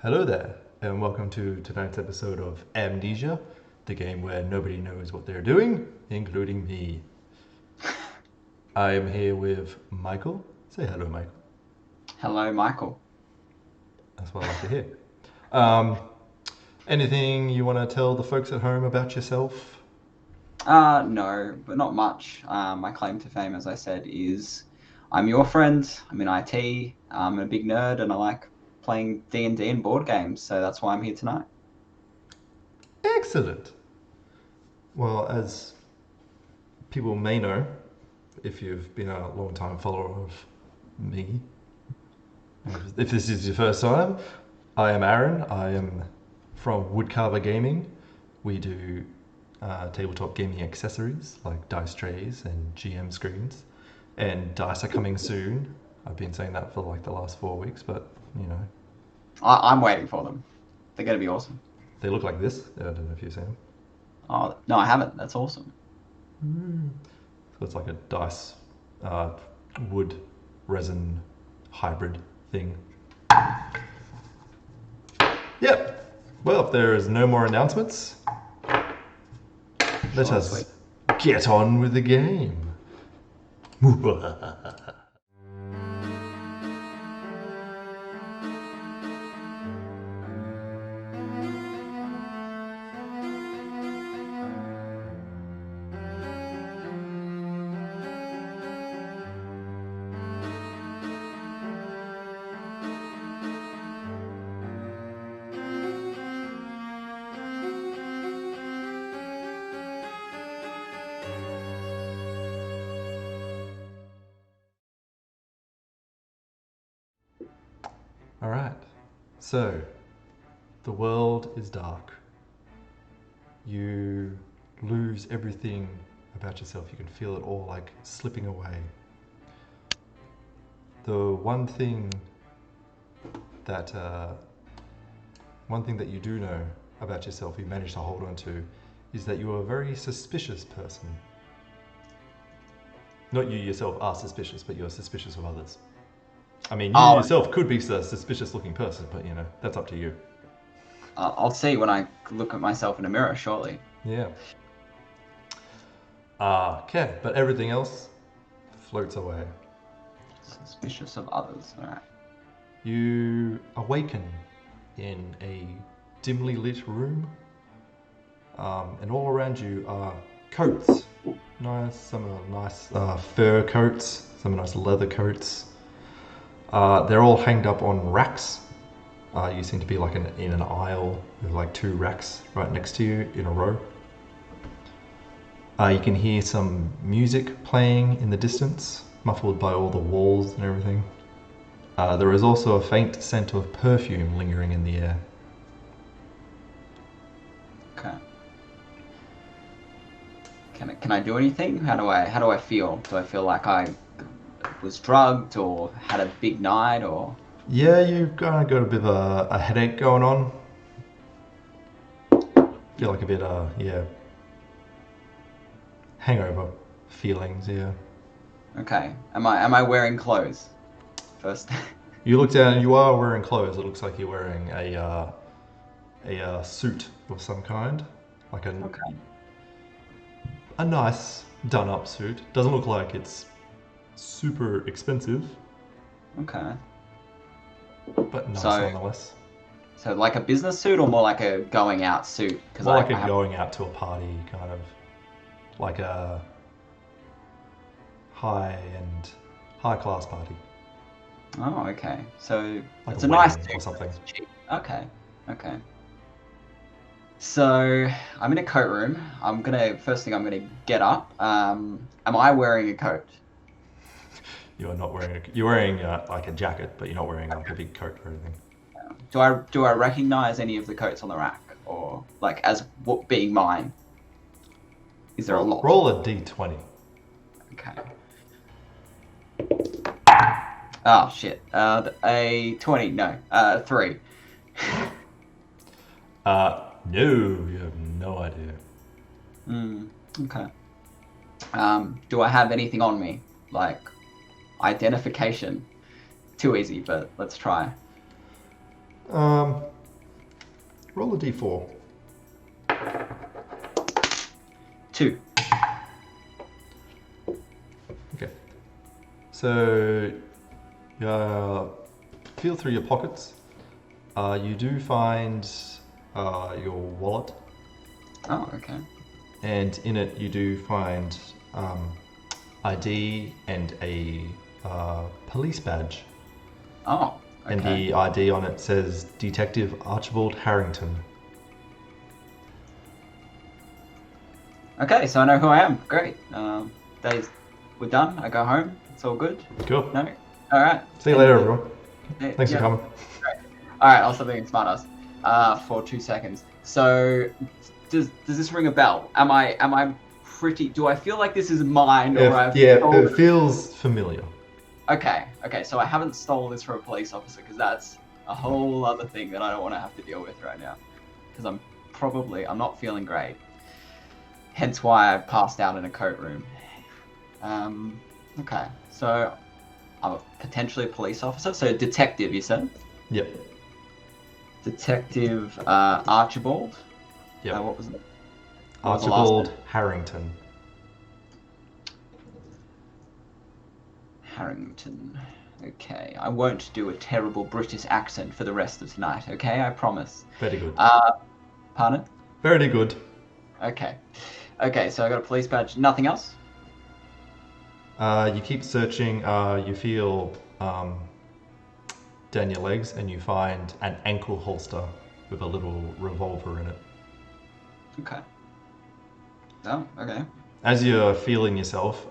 Hello there, and welcome to tonight's episode of Amnesia, the game where nobody knows what they're doing, including me. I am here with Michael. Say hello, Michael. Hello, Michael. That's what I like to hear. Um, Anything you want to tell the folks at home about yourself? No, but not much. My claim to fame, as I said, is I'm your friend. I'm in IT. I'm a big nerd, and I like playing D&D and board games. So that's why I'm here tonight. Excellent. Well, as people may know, if you've been a long time follower of me, if this is your first time, I am Aaron. I am from Woodcarver Gaming. We do tabletop gaming accessories like dice trays and GM screens. And dice are coming soon. I've been saying that for like the last 4 weeks, but you know, I'm waiting for them. They're going to be awesome. they look like this. I don't know if you've seen them. Oh no, I haven't. That's awesome. So it's like a dice uh, wood resin hybrid thing. Yep. Well, if there is no more announcements, let Short, us sweet. get on with the game. All right. So, the world is dark. You lose everything about yourself. You can feel it all like slipping away. The that one thing that you do know about yourself, you manage to hold on to, is that you are a very suspicious person. Not you yourself are suspicious, but you're suspicious of others. I mean, you I'll yourself could be a suspicious-looking person, but you know that's up to you. I'll see when I look at myself in a mirror. Surely. Yeah. Okay, but everything else floats away. Suspicious of others. All right. You awaken in a dimly lit room, and all around you are coats. Some are nice fur coats, some are nice leather coats. They're all hanged up on racks. You seem to be like in an aisle with like two racks right next to you in a row. You can hear some music playing in the distance, muffled by all the walls and everything. There is also a faint scent of perfume lingering in the air. Okay. Can I do anything? How do I feel? Do I feel like I was drugged or had a big night or Yeah, you've kind of got a bit of a headache going on. Feel like a bit, yeah, hangover feelings, yeah. okay? Am I wearing clothes first? You look down and you are wearing clothes. It looks like you're wearing a suit of some kind. Like Okay. a nice done up suit. Doesn't look like it's super expensive, Okay. but nice So nonetheless. so like a business suit or more like a going out suit? Because More I, like I a have. going out to a party kind of, like a high end, high class party, Oh, okay. So like a it's a nice wedding or suit, but something. it's cheap. Okay. Okay. So I'm in a coat room. First thing I'm gonna get up. Am I wearing a coat? You're not wearing you're wearing like a jacket, but you're not wearing like a big coat or anything. Do I recognize any of the coats on the rack or like as what being mine? Is there a lot? Roll a d20. Okay. Oh shit. A 20. No. 3. No, you have no idea. Hmm. Okay. Do I have anything on me like identification? Too easy, but let's try. Roll a d4. 2. Okay. So, feel through your pockets. You do find your wallet, Oh, okay. and in it you do find ID and a police badge. Oh, okay. And the ID on it says Detective Archibald Harrington. Okay, so I know who I am. Great. We're done. I go home. It's all good. Cool. No? Alright. See you later, everyone. Thanks for Yeah. coming. Alright, I'll stop being smartass for 2 seconds. So, does this ring a bell? Am I pretty... Do I feel like this is mine, or I've stolen... It feels familiar. Okay, so I haven't stolen this from a police officer, because that's a whole other thing that I don't want to have to deal with right now. Because I'm not feeling great. Hence why I passed out in a coat room. Okay, so I'm potentially a police officer. So detective, you said? Yep. Detective Archibald? Yep. What was it? Archibald Harrington. Harrington. Okay, I won't do a terrible British accent for the rest of tonight, okay? I promise. Very good. Pardon? Very good. Okay, so I got a police badge. Nothing else? You keep searching. You feel down your legs, and you find an ankle holster with a little revolver in it. Okay. Oh, okay. As you're feeling yourself,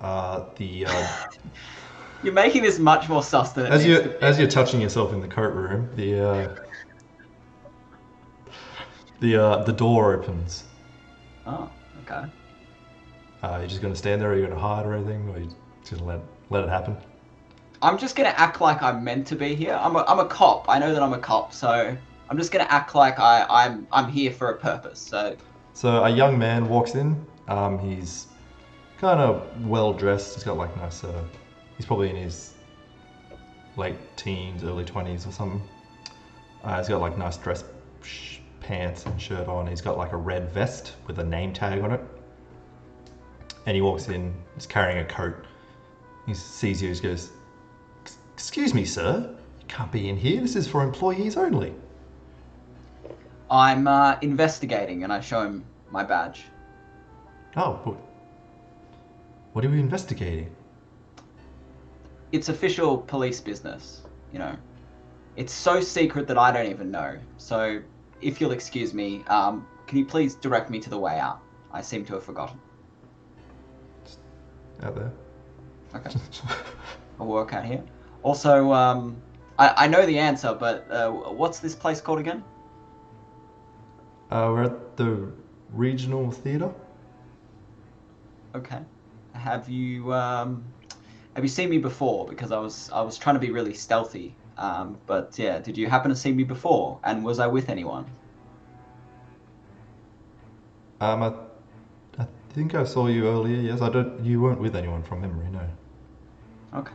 You're making this much more sus than it needs to be. as you're touching yourself in the coat room, the door opens. Oh, okay. You're just gonna stand there, or you're gonna hide or anything, or you just gonna let it happen? I'm just gonna act like I'm meant to be here. I'm a cop. I know that I'm a cop, so I'm just gonna act like I'm here for a purpose. So a young man walks in. He's kind of well dressed. He's got like nice. He's probably in his late teens, early 20s or something. He's got like nice dress pants and shirt on. He's got like a red vest with a name tag on it. And he walks in. He's carrying a coat. He sees you. He goes, "Excuse me, sir. You can't be in here. This is for employees only." I'm investigating, and I show him my badge. Oh, what are we investigating? It's official police business, you know. It's so secret that I don't even know. So, if you'll excuse me, can you please direct me to the way out? I seem to have forgotten. Out there. Okay. I'll work out here. Also, I know the answer, but what's this place called again? We're at the Regional Theatre. Okay. Have you seen me before? Because I was trying to be really stealthy. But yeah, did you happen to see me before? And was I with anyone? I think I saw you earlier. Yes, You weren't with anyone from memory, no. Okay.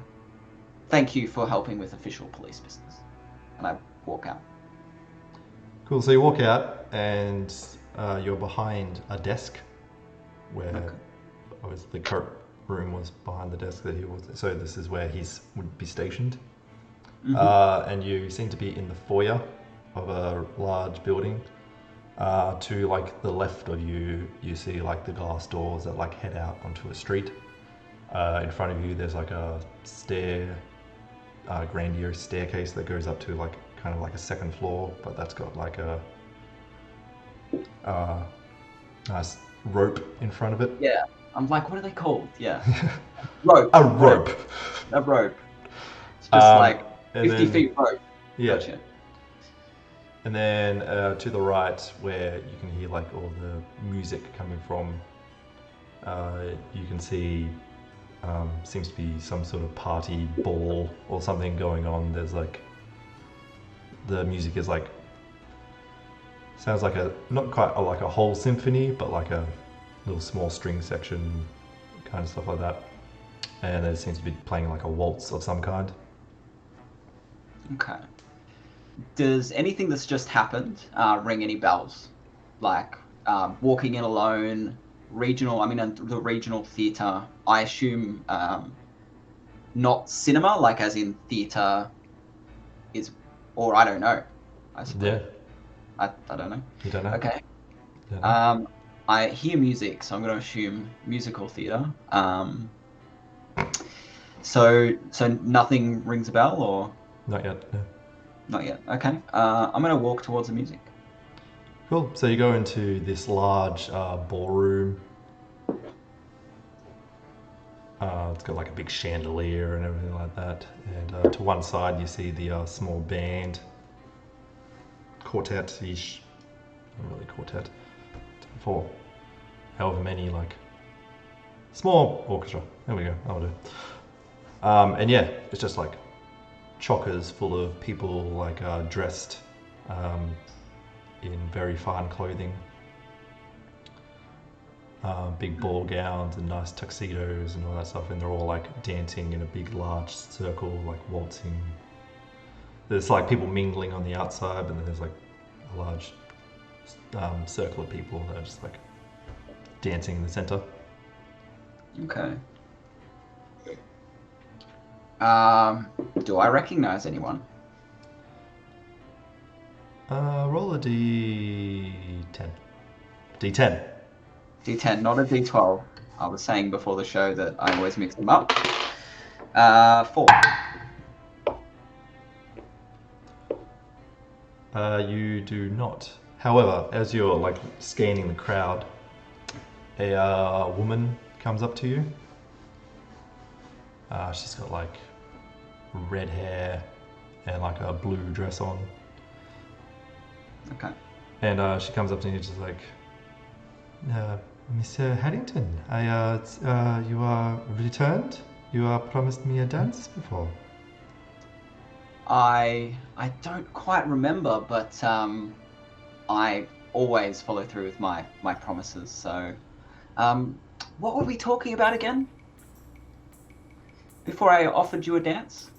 Thank you for helping with official police business. And I walk out. Cool. So you walk out, and you're behind a desk, where the coat room was behind the desk that he was. So this is where would be stationed. Mm-hmm. And you seem to be in the foyer of a large building. To like the left of you, you see like the glass doors that like head out onto a street. In front of you, there's like a grandiose staircase that goes up to like kind of like a second floor, but that's got like a nice rope in front of it. Yeah, I'm like, what are they called? Yeah, rope. A rope. A rope. It's just like 50 feet rope. Yeah. Gotcha. And then to the right, where you can hear like all the music coming from, you can see seems to be some sort of party ball or something going on. There's like the music is like sounds like not quite like a whole symphony, but like a little small string section kind of stuff like that. And it seems to be playing like a waltz of some kind. Okay. Does anything that's just happened ring any bells? Like walking in alone, regional. I mean, the regional theatre. I assume not cinema, like as in theatre is, or I don't know. I suppose Yeah, I don't know. you don't know. Okay. You don't know. I hear music, so I'm going to assume musical theatre. So nothing rings a bell, or Not yet. No. not yet. Okay. I'm going to walk towards the music. Cool. So you go into this large ballroom. It's got like a big chandelier and everything like that. And to one side, you see the small band, quartet-ish, not really quartet, for however many like small orchestra. There we go. That'll do. And yeah, it's just like chockers full of people like dressed in very fine clothing. Big ball gowns and nice tuxedos and all that stuff, and they're all like dancing in a big large circle, like waltzing. There's like people mingling on the outside, but then there's like a large circle of people that are just like dancing in the center. Okay. Do I recognize anyone? Roll a d10. D10. D10, not a D12. I was saying before the show that I always mix them up. 4. You do not. However, as you're like scanning the crowd, a woman comes up to you. She's got like red hair and like a blue dress on. Okay. And she comes up to you, just like, Mr. Harrington, you are returned. You promised me a dance before. I don't quite remember, but I always follow through with my promises. So, what were we talking about again? Before I offered you a dance?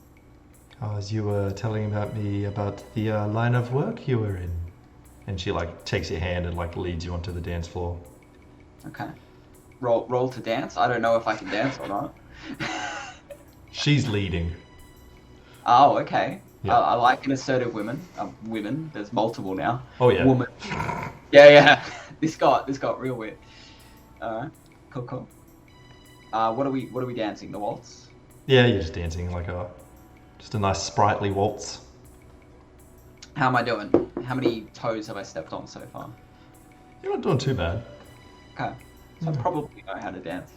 As you were telling me about the line of work you were in. And she like takes your hand and like leads you onto the dance floor. Okay. Roll to dance. I don't know if I can dance or not. She's leading. Oh, okay. Yeah. I like an assertive women. Women. There's multiple now. Oh yeah. Woman. Yeah. This got real weird. Alright. Cool. What are we dancing? The waltz? Yeah, you're just dancing like just a nice sprightly waltz. How am I doing? How many toes have I stepped on so far? You're not doing too bad. Okay. So I probably know how to dance.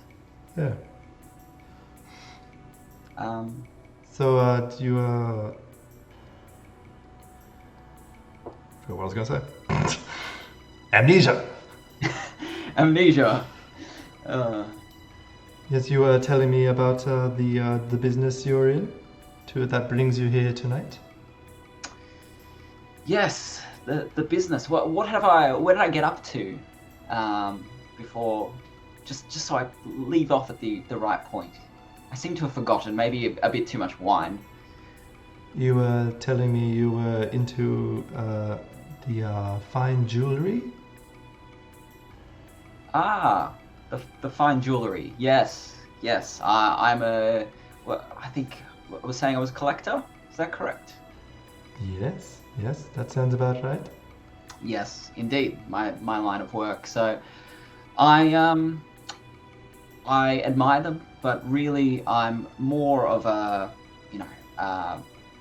Yeah. So do you forgot what I was gonna say. Amnesia. Amnesia. Yes, you were telling me about the business you're in, that brings you here tonight. Yes, the business. Where did I get up to before? Just so I leave off at the right point. I seem to have forgotten. Maybe a bit too much wine. You were telling me you were into the fine jewelry. Ah, the fine jewelry. Yes. I'm a. Well, I think I was saying I was a collector. Is that correct? Yes, that sounds about right. Yes, indeed, my line of work. So, I admire them, but really I'm more of a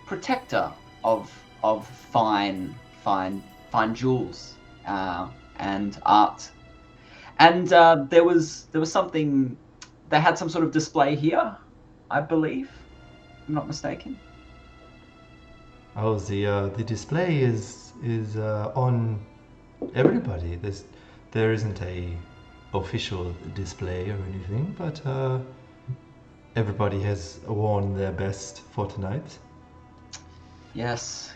protector of fine jewels and art. And there was something. They had some sort of display here, I believe. If I'm not mistaken. Oh, the display is on everybody. There isn't a official display or anything, but everybody has worn their best for tonight. Yes.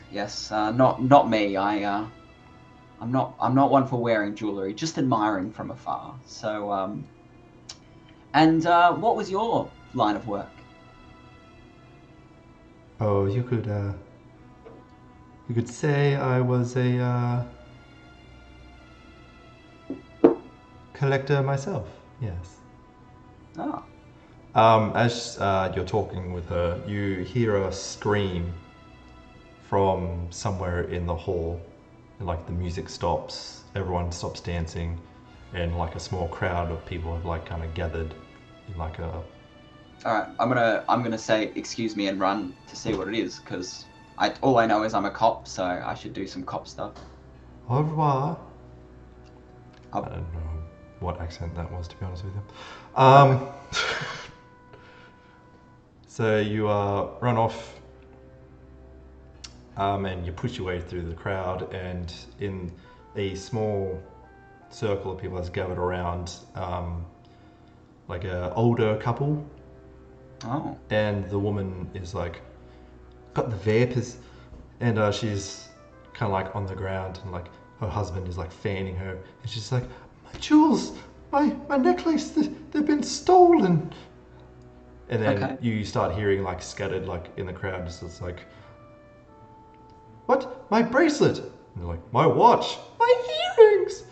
Not me. I'm not one for wearing jewelry. Just admiring from afar. So and what was your line of work? Oh, you could You could say I was a collector myself. Yes. Oh. As you're talking with her, you hear a scream from somewhere in the hall. And, like the music stops, everyone stops dancing, and like a small crowd of people have like kind of gathered in like a. All right. I'm gonna say excuse me and run to see what it is because all I know is I'm a cop, so I should do some cop stuff. Au revoir. I Oh, don't know what accent that was, to be honest with you. okay. So you run off, and you push your way through the crowd, and in a small circle of people that's gathered around, like a older couple, Oh. and the woman is like, got the vapors, and she's kind of like on the ground, and like her husband is like fanning her, and she's like, my jewels, my necklace, they've been stolen. And then Okay. you start hearing like scattered like in the crowd, just it's like, what? My bracelet? And they're like, my watch, my earrings.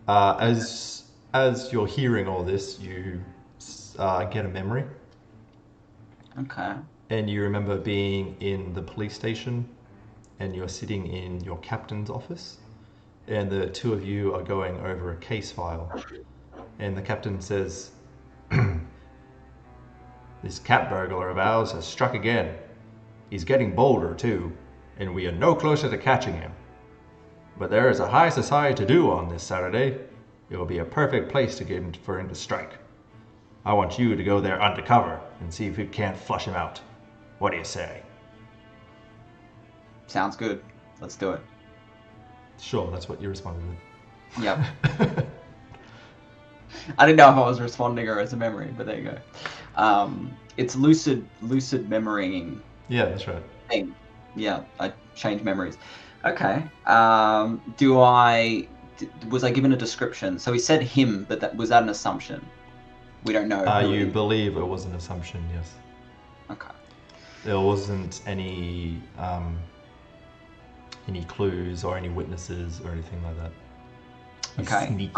As you're hearing all this, you get a memory, Okay. and you remember being in the police station, and you're sitting in your captain's office, and the two of you are going over a case file, and the captain says, "This cat burglar of ours has struck again. He's getting bolder too, and we are no closer to catching him. But there is a high society to do on this Saturday. It will be a perfect place for him to strike. I want you to go there undercover and see if you can't flush him out. What do you say?" Sounds good. Let's do it. Sure, that's what you responded Yep. with. I didn't know if I was responding or as a memory, but there you go. It's lucid memorying Yeah, that's right. thing. Yeah, I change memories. Okay. Was I given a description? So he said him, but was that an assumption? We don't know who it You is. believe it was an assumption, yes. Okay. There wasn't any clues or any witnesses or anything like that. He's Okay. sneaky.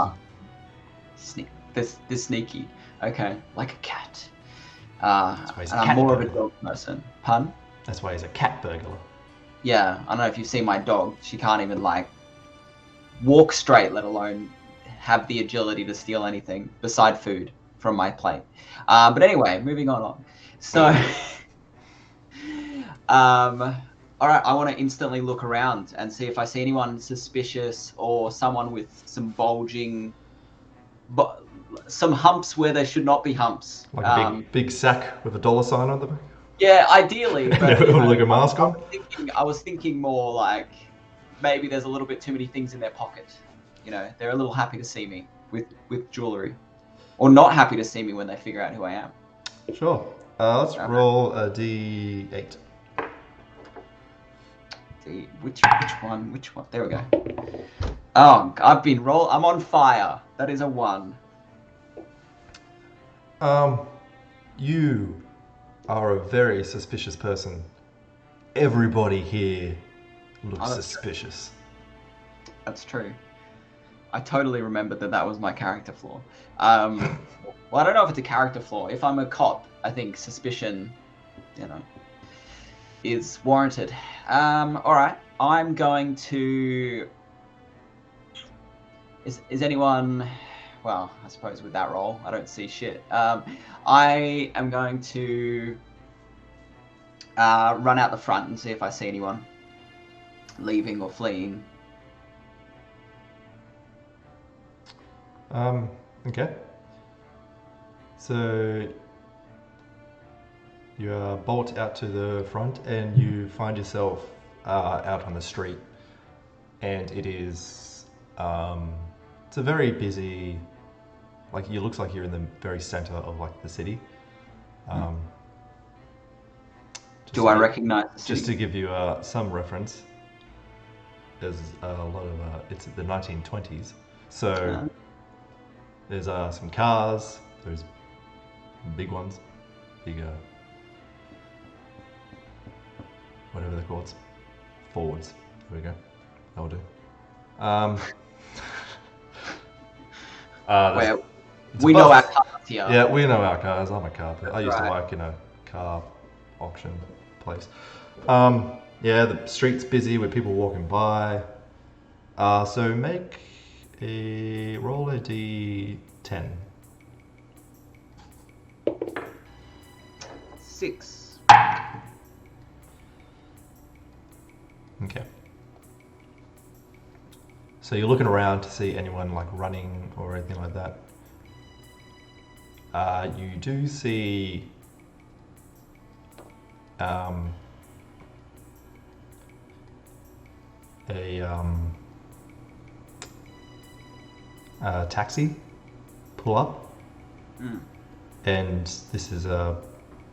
This sneaky. Okay, like a cat. That's why he's a And I'm cat more of a burglar. dog person. Pun? That's why he's a cat burglar. Yeah, I don't know if you've seen my dog. She can't even like walk straight, let alone have the agility to steal anything beside food from my plate. But anyway, moving on. So, all right, I want to instantly look around and see if I see anyone suspicious or someone with some bulging, but some humps where there should not be humps. Like a big sack with a dollar sign on the back. Yeah, ideally, but you know, Like a mask on. I was thinking more like maybe there's a little bit too many things in their pocket. You know, they're a little happy to see me with jewelry, or not happy to see me when they figure out who I am. Sure. Let's Okay. roll a d8. See, which one? Which one? There we go. Oh, I'm on fire. That is a 1. You are a very suspicious person. Everybody here looks Oh, that's suspicious. That's true. I totally remembered that was my character flaw. Well, I don't know if it's a character flaw. If I'm a cop, I think suspicion, you know, is warranted. All right. I'm going to. Is anyone? Well, I suppose with that roll, I don't see shit. I am going to run out the front and see if I see anyone leaving or fleeing. Okay. So you bolt out to the front and you find yourself out on the street, and it is it's a very busy. Like it looks like you're in the very center of like the city. Do I recognize the city? Just to give you some reference, there's a lot of it's the 1920s, so there's some cars. There's big ones, bigger. whatever they're called. Forwards. There we go. That'll do. Um, Where it's a we know our bus. cars here. Yeah, we know our cars. I'm a car. I used to right. work in a car auction place. Yeah, the street's busy with people walking by. So roll a d10. 6. Okay. So you're looking around to see anyone like running or anything like that. You do see a taxi pull up, and this is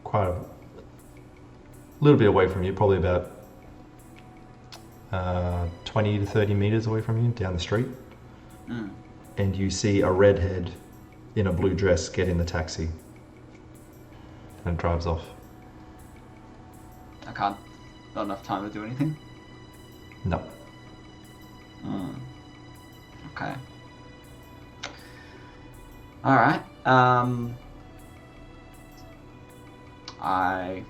quite a little bit away from you, probably about 20 to 30 meters away from you down the street. And you see a redhead in a blue dress get in the taxi and it drives off. I can't. Not enough time to do anything. No. Okay. All right. I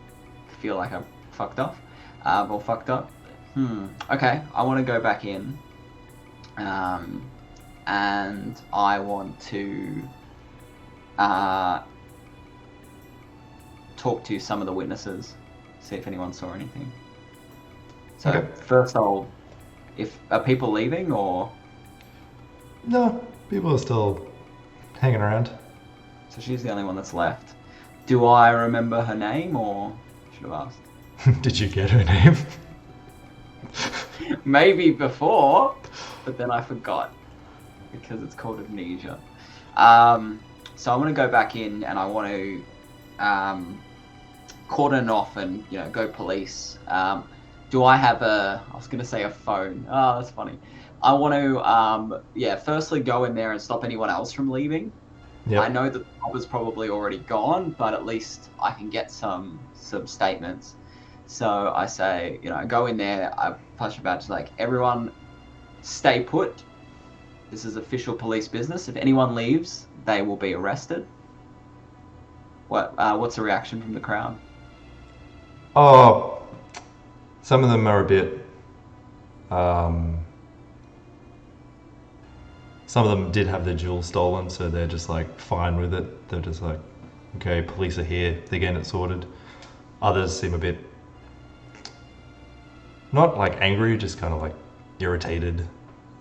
feel like I'm fucked off. Or fucked up. Okay. I want to go back in. And I want to talk to some of the witnesses, see if anyone saw anything. So Okay. first are people leaving or? No, people are still hanging around. So she's the only one that's left. Do I remember her name or should have asked? Did you get her name? Maybe before, but then I forgot because it's called Amnesia. So I'm going to go back in and I want to cordon off and go police. Do I have I was going to say a phone. Oh, that's funny. I want to firstly go in there and stop anyone else from leaving. Yep. I know that the mob is probably already gone, but at least I can get some statements. So I say, go in there, I flash about to like, everyone stay put. This is official police business. If anyone leaves, they will be arrested. What's the reaction from the crowd? Oh, some of them are a bit. Some of them did have their jewels stolen, so they're just like fine with it. They're just like, okay, police are here, they're getting it sorted. Others seem a bit not like angry, just kind of like irritated.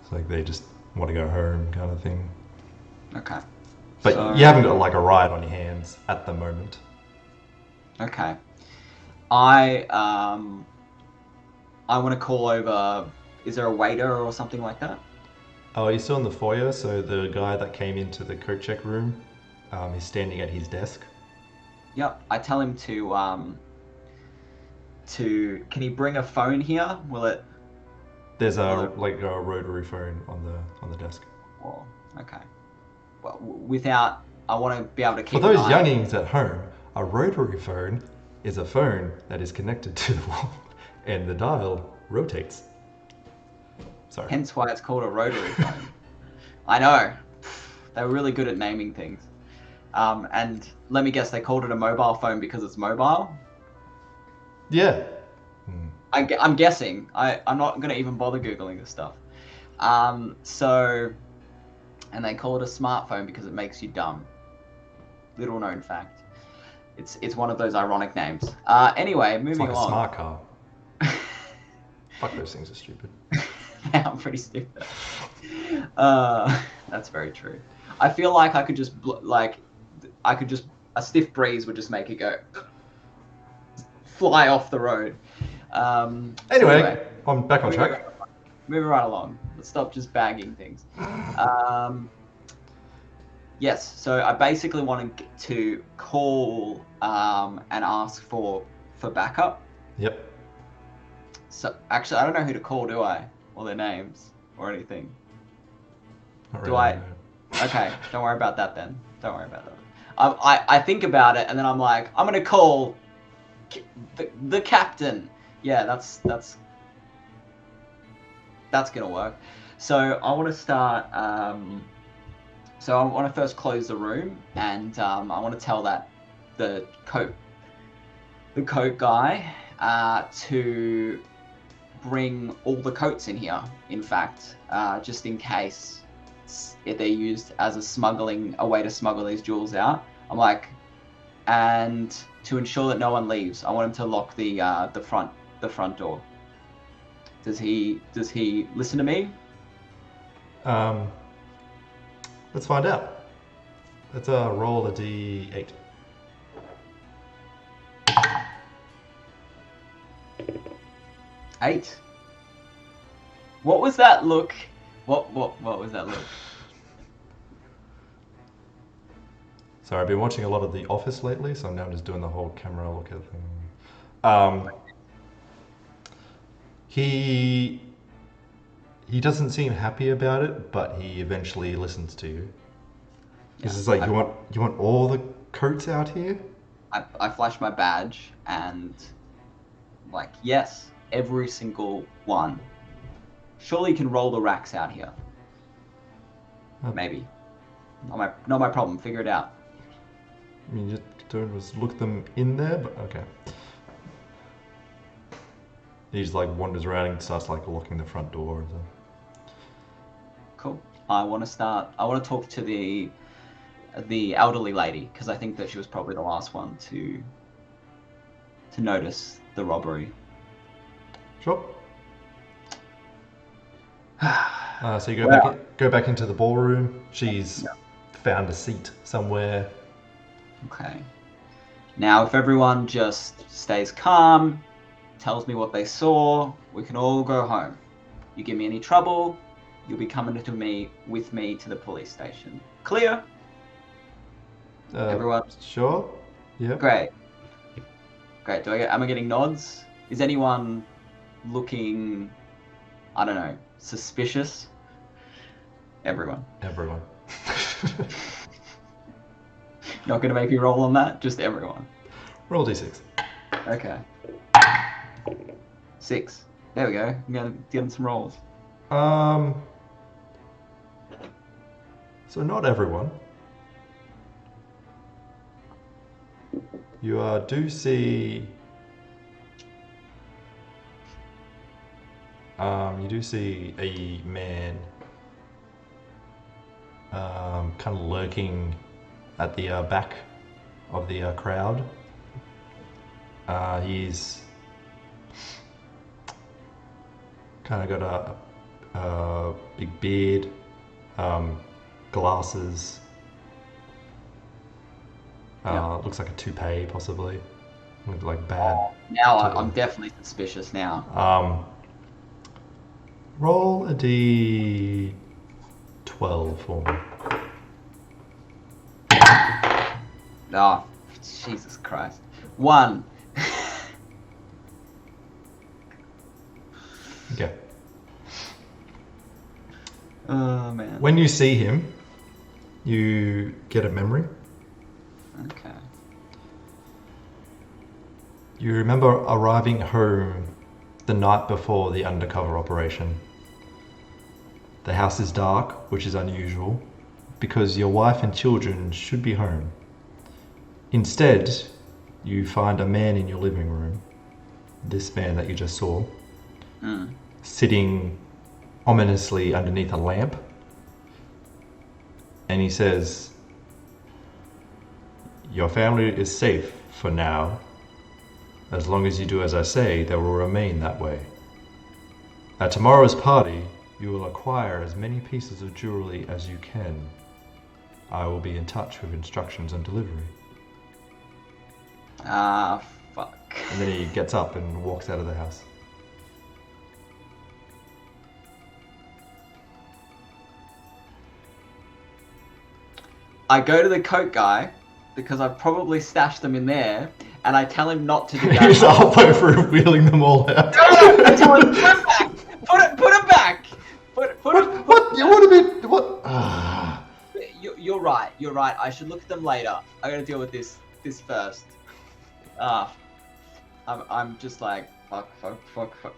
It's like they just want to go home, kind of thing. Okay. But so, you haven't got like a riot on your hands at the moment. Okay. I want to call over. Is there a waiter or something like that? Oh, he's still in the foyer, so the guy that came into the coat check room is standing at his desk. Yep. I tell him to can he bring a phone here? Will it? There's a rotary phone on the desk. Well, okay. Well, without, I want to be able to keep. For those an eye youngings at home, a rotary phone is a phone that is connected to the wall, and the dial rotates. Sorry. Hence why it's called a rotary phone. I know. They were really good at naming things. And let me guess, they called it a mobile phone because it's mobile? Yeah. I'm guessing. I'm not going to even bother Googling this stuff. And they call it a smartphone because it makes you dumb. Little known fact. It's one of those ironic names. Anyway, moving it's like on. a smart car. Fuck, those things are stupid. I'm pretty stupid. That's very true. I feel like I could just a stiff breeze would just make it go fly off the road. Anyway, I'm back on track. Moving right along. Let's stop just bagging things. Yes, so I basically wanted to call and ask for backup. Yep. So actually, I don't know who to call, do I? Or their names or anything. Not Do really, I? no. Okay, don't worry about that then. Don't worry about that. I think about it and then I'm like, I'm gonna call the captain. Yeah, that's gonna work. So I want to start. So I want to first close the room, and I want to tell that the coat guy to bring all the coats in here. In fact, just in case if they're used as a way to smuggle these jewels out. I'm like, and to ensure that no one leaves, I want him to lock the front door. Does he listen to me? Let's find out. Let's roll a d8. Eight. What was that look? What was that look? Sorry, I've been watching a lot of The Office lately, so I'm now just doing the whole camera look at thing. He doesn't seem happy about it, but he eventually listens to you. This is like, you want all the coats out here? I flash my badge and like, yes, every single one. Surely you can roll the racks out here. Maybe. Not my problem. Figure it out. I mean, you don't just look them in there, but okay. He just like wanders around and starts like locking the front door. So. Cool. I want to talk to the elderly lady, because I think that she was probably the last one to notice the robbery. Sure. So you go back into the ballroom. She's found a seat somewhere. Okay. Now, if everyone just stays calm, tells me what they saw, we can all go home. You give me any trouble, you'll be coming with me to the police station. Clear? Everyone? Sure. Yeah. Great. Am I getting nods? Is anyone looking, I don't know, suspicious? Everyone. Not going to make me roll on that? Just everyone. Roll d6. Okay. 6. There we go. I'm going to get some rolls. So not everyone. You do see. You do see a man kind of lurking at the back of the crowd. He's kind of got a big beard, glasses. Looks like a toupee, possibly. Looks like bad. Now I'm definitely suspicious now. Roll a d12 for me. Oh, Jesus Christ. 1. Okay. Oh, man. When you see him, you get a memory. Okay. You remember arriving home the night before the undercover operation. The house is dark, which is unusual, because your wife and children should be home. Instead, you find a man in your living room, this man that you just saw, sitting ominously underneath a lamp, and he says, "Your family is safe for now. As long as you do as I say, they will remain that way. At tomorrow's party, you will acquire as many pieces of jewelry as you can. I will be in touch with instructions on delivery." Fuck. And then he gets up and walks out of the house. I go to the coat guy, because I've probably stashed them in there, and I tell him not to do that. He's halfway through wheeling them all out. I tell him, put it back! Put it back! What? You want to be... What? You're right. I should look at them later. I gotta deal with this first. I'm just like, fuck,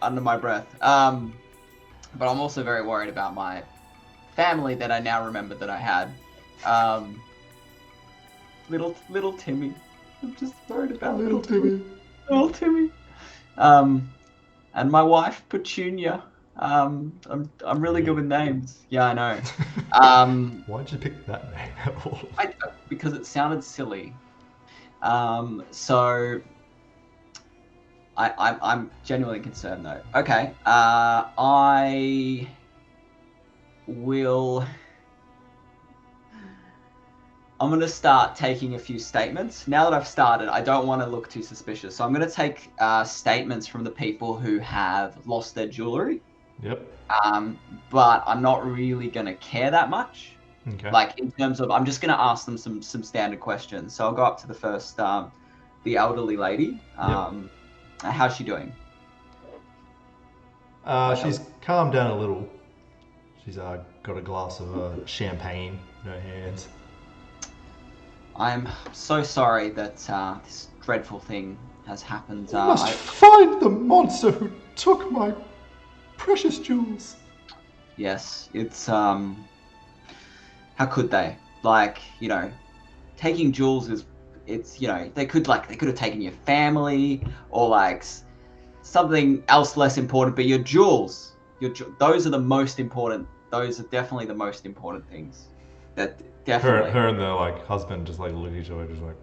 under my breath. But I'm also very worried about my family that I now remember that I had. Little Timmy. I'm just worried about Little Timmy. Little Timmy. And my wife Petunia. I'm really good with names. Yeah, I know. Why'd you pick that name at all? Because it sounded silly. So I'm genuinely concerned though. Okay. I will. I'm going to start taking a few statements. Now that I've started, I don't want to look too suspicious. So I'm going to take statements from the people who have lost their jewelry. Yep. But I'm not really going to care that much. Okay. Like in terms of, I'm just going to ask them some standard questions. So I'll go up to the first, the elderly lady. How's she doing? She's calmed down a little. She's got a glass of champagne in her hands. I'm so sorry that this dreadful thing has happened. You must find the monster who took my precious jewels. Yes, it's how could they? Like, you know, taking jewels is, it's, you know, they could have taken your family or like something else less important, but your jewels, those are the most important. Those are definitely the most important things. That definitely. Her and the like husband just like look at each other, just like.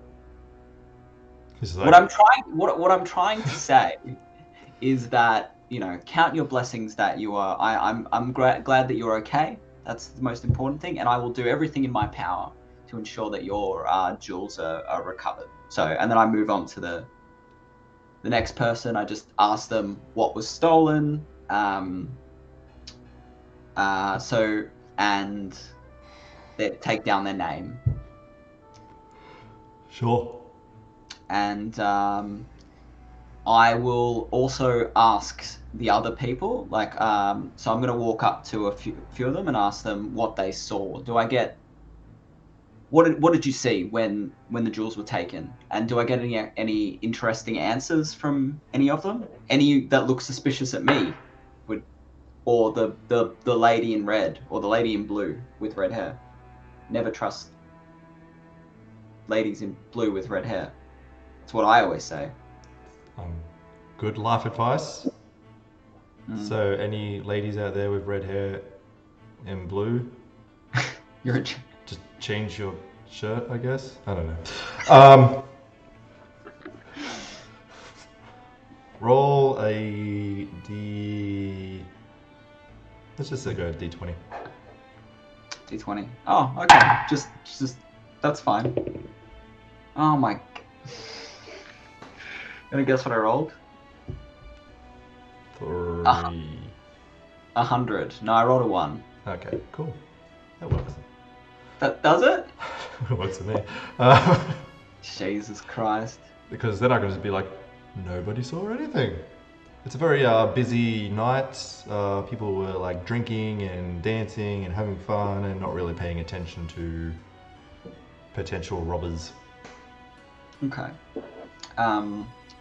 What I'm trying to say is that, you know, count your blessings that you are. I'm glad that you're okay. That's the most important thing, and I will do everything in my power to ensure that your jewels are recovered. So, and then I move on to the next person. I just ask them what was stolen. And they take down their name. Sure. And I will also ask the other people, like, so I'm going to walk up to a few of them and ask them what they saw. Do I get, what did you see when the jewels were taken? And do I get any interesting answers from any of them? Any that look suspicious at me? Or the lady in red, or the lady in blue with red hair? Never trust ladies in blue with red hair. That's what I always say. Good life advice. So, any ladies out there with red hair and blue, just change your shirt, I guess. I don't know. Roll a D. Let's just go D20. D20. Oh, okay. Just that's fine. Oh my. Gonna guess what I rolled? 3. 100. No, I rolled a 1. Okay, cool. That works. That does it? It works for me. Jesus Christ. Because then I can just be like, nobody saw anything. It's a very busy night. People were like drinking and dancing and having fun and not really paying attention to potential robbers. Okay.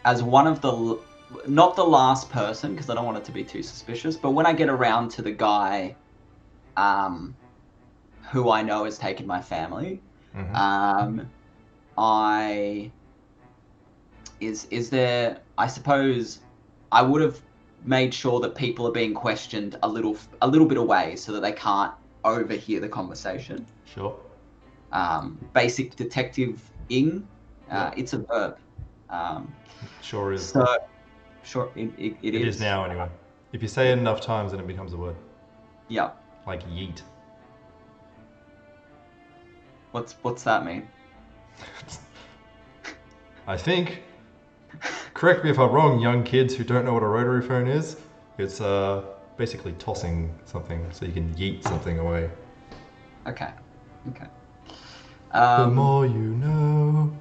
As one of the, not the last person, because I don't want it to be too suspicious, but when I get around to the guy who I know has taken my family, is there, I suppose, I would have made sure that people are being questioned a little bit away so that they can't overhear the conversation. Sure. Basic detective-ing. It's a verb. Sure is. So, sure, it is now anyway. If you say it enough times, then it becomes a word. Yeah. Like yeet. What's that mean? I think. Correct me if I'm wrong, young kids who don't know what a rotary phone is. It's basically tossing something so you can yeet something away. Okay. The more you know.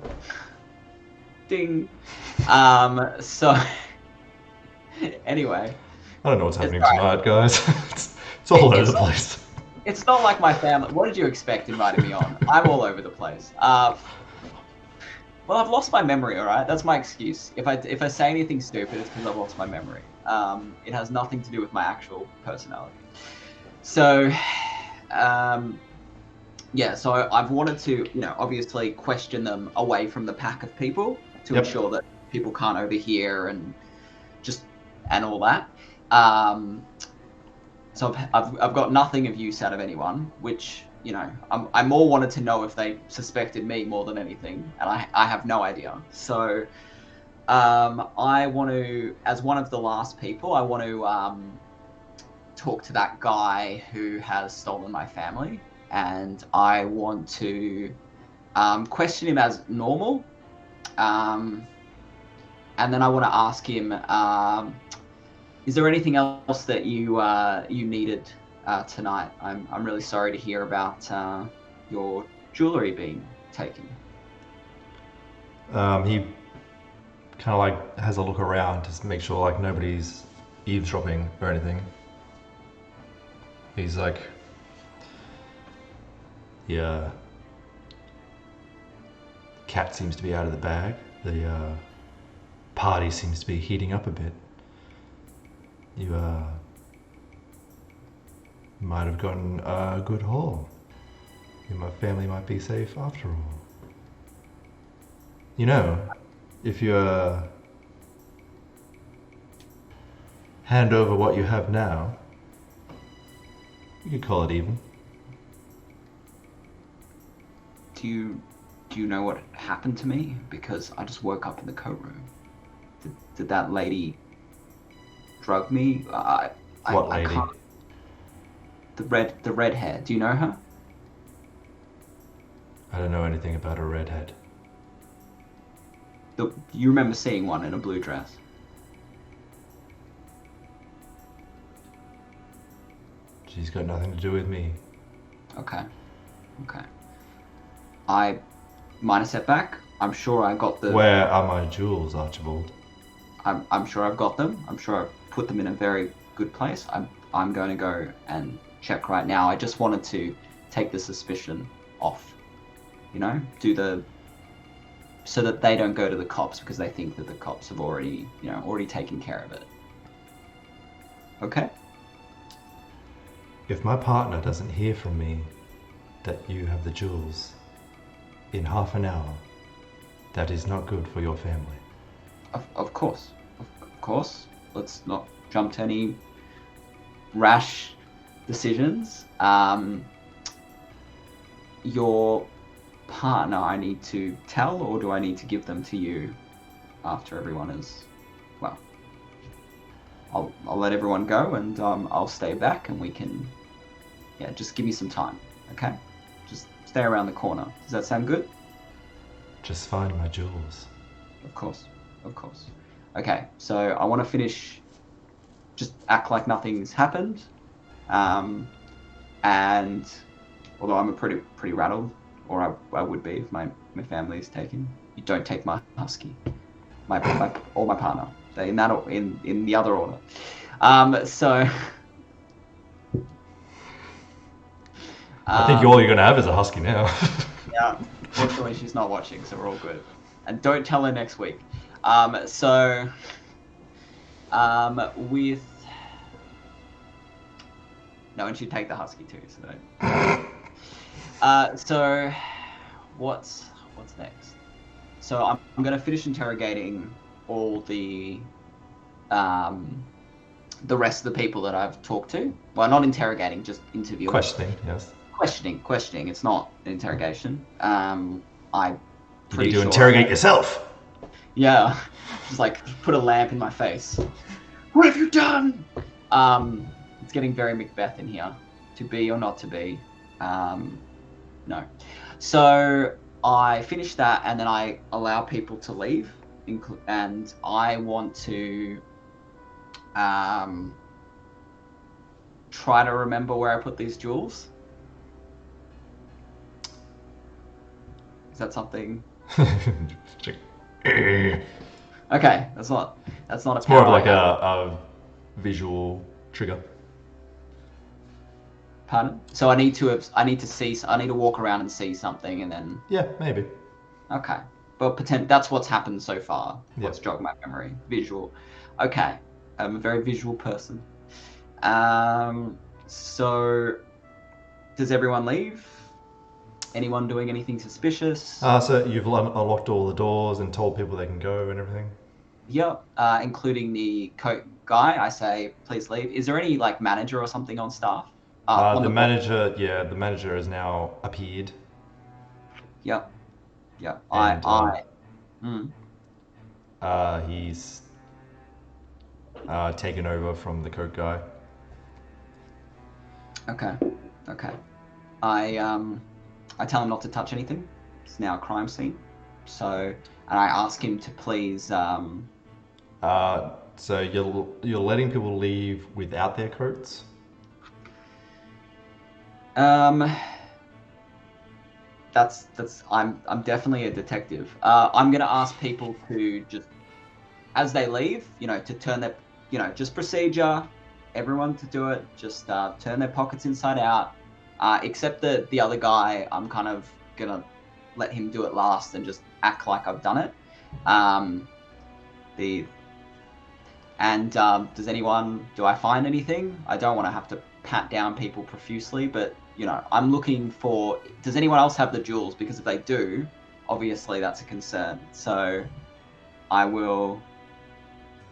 Ding. So anyway. I don't know what's happening tonight, guys. It's all over the place. It's not like my family. What did you expect inviting me on? I'm all over the place. Well, I've lost my memory. All right, that's my excuse. If I say anything stupid, it's because I've lost my memory. It has nothing to do with my actual personality. So, yeah. So I've wanted to, obviously question them away from the pack of people to Yep. ensure that people can't overhear and all that. So I've got nothing of use out of anyone, which I more wanted to know if they suspected me more than anything, and I have no idea. So I want to, as one of the last people, I want to talk to that guy who has stolen my family, and I want to question him as normal, and then I want to ask him. Is there anything else that you needed tonight? I'm really sorry to hear about your jewelry being taken. He kind of like has a look around to make sure like nobody's eavesdropping or anything. He's like, yeah, cat seems to be out of the bag. The party seems to be heating up a bit. You might have gotten a good haul. My family might be safe after all. If you hand over what you have now, you could call it even. Do you know what happened to me? Because I just woke up in the coat room. Did that lady drug me? What lady? I can't. The red hair. Do you know her? I don't know anything about a redhead. You remember seeing one in a blue dress? She's got nothing to do with me. Okay. I minor setback. I'm sure I got the. Where are my jewels, Archibald? I'm sure I've got them. I'm sure I've put them in a very good place. I'm going to go and check right now. I just wanted to take the suspicion off. So that they don't go to the cops because they think that the cops have already taken care of it. Okay? If my partner doesn't hear from me that you have the jewels in half an hour, that is not good for your family. Of course. Of course. Let's not jump to any rash decisions. Your partner I need to tell, or do I need to give them to you after everyone is... Well, I'll let everyone go and I'll stay back and we can... Yeah, just give me some time, okay? Just stay around the corner. Does that sound good? Just find my jewels. Of course. Okay, so I want to finish... Just act like nothing's happened. And although I'm pretty rattled, or I would be if my family is taken. You don't take my husky, or my partner. In the other order. So. I think all you're gonna have is a husky now. Yeah, fortunately she's not watching, so we're all good. And don't tell her next week. With. No, and she'd take the husky too. So what's next? So I'm going to finish interrogating all the rest of the people that I've talked to. Well, not interrogating, just interviewing. Questioning, yes. Questioning. It's not an interrogation. You need to interrogate yourself. Yeah, just like put a lamp in my face. What have you done? It's getting very Macbeth in here. To be or not to be. No. So I finish that and then I allow people to leave. And I want to try to remember where I put these jewels. Is that something? Okay, that's not a. It's more of like a visual trigger. Pardon? So I need to walk around and see something, and then. Yeah, maybe. Okay. But that's what's happened so far. Yep. What's jogged my memory. Visual. Okay. I'm a very visual person. So does everyone leave? Anyone doing anything suspicious? So you've unlocked all the doors and told people they can go and everything? Yep. Including the coat guy. I say, please leave. Is there any like manager or something on staff? The manager has now appeared. Yep. Yep. And, he's taken over from the coat guy. Okay. I tell him not to touch anything. It's now a crime scene. So, and I ask him to please. So you're letting people leave without their coats? That's I'm definitely a detective. I'm gonna ask people to just, as they leave, to turn their, just procedure, everyone to do it. Just turn their pockets inside out. Except the other guy, I'm kind of gonna let him do it last and just act like I've done it. Do I find anything? I don't want to have to pat down people profusely, but I'm looking for, does anyone else have the jewels? Because if they do, obviously that's a concern. So I will,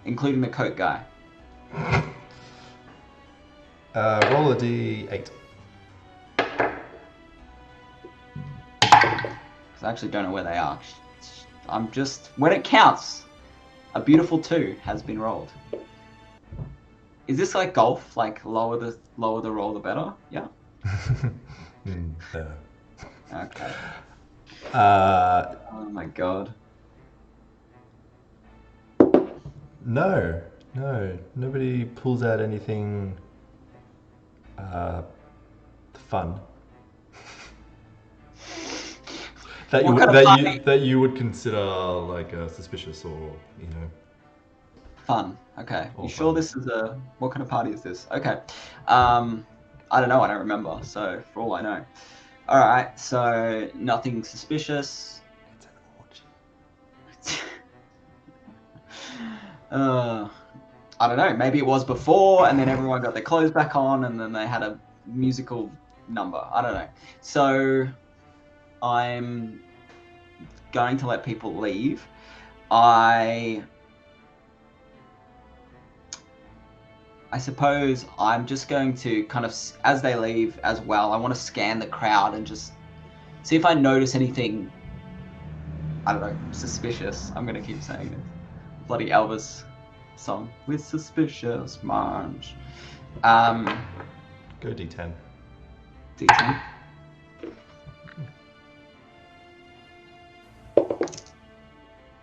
including the coat guy. Roll a d8. Because I actually don't know where they are. I'm just, when it counts, a beautiful 2 has been rolled. Is this like golf? Like lower the roll, the better? Yeah. Yeah. Okay. Oh my god. No. Nobody pulls out anything fun that you would consider like suspicious or fun. Okay. You sure fun. this is what kind of party is this? Okay. I don't know. I don't remember. So for all I know. All right. So nothing suspicious. It's an orgy. I don't know. Maybe it was before, and then everyone got their clothes back on, and then they had a musical number. I don't know. So I'm going to let people leave. I suppose I'm just going to kind of, as they leave as well, I want to scan the crowd and just see if I notice anything, I don't know, suspicious. I'm going to keep saying it. Bloody Elvis song. With suspicious minds. Go D10. D10.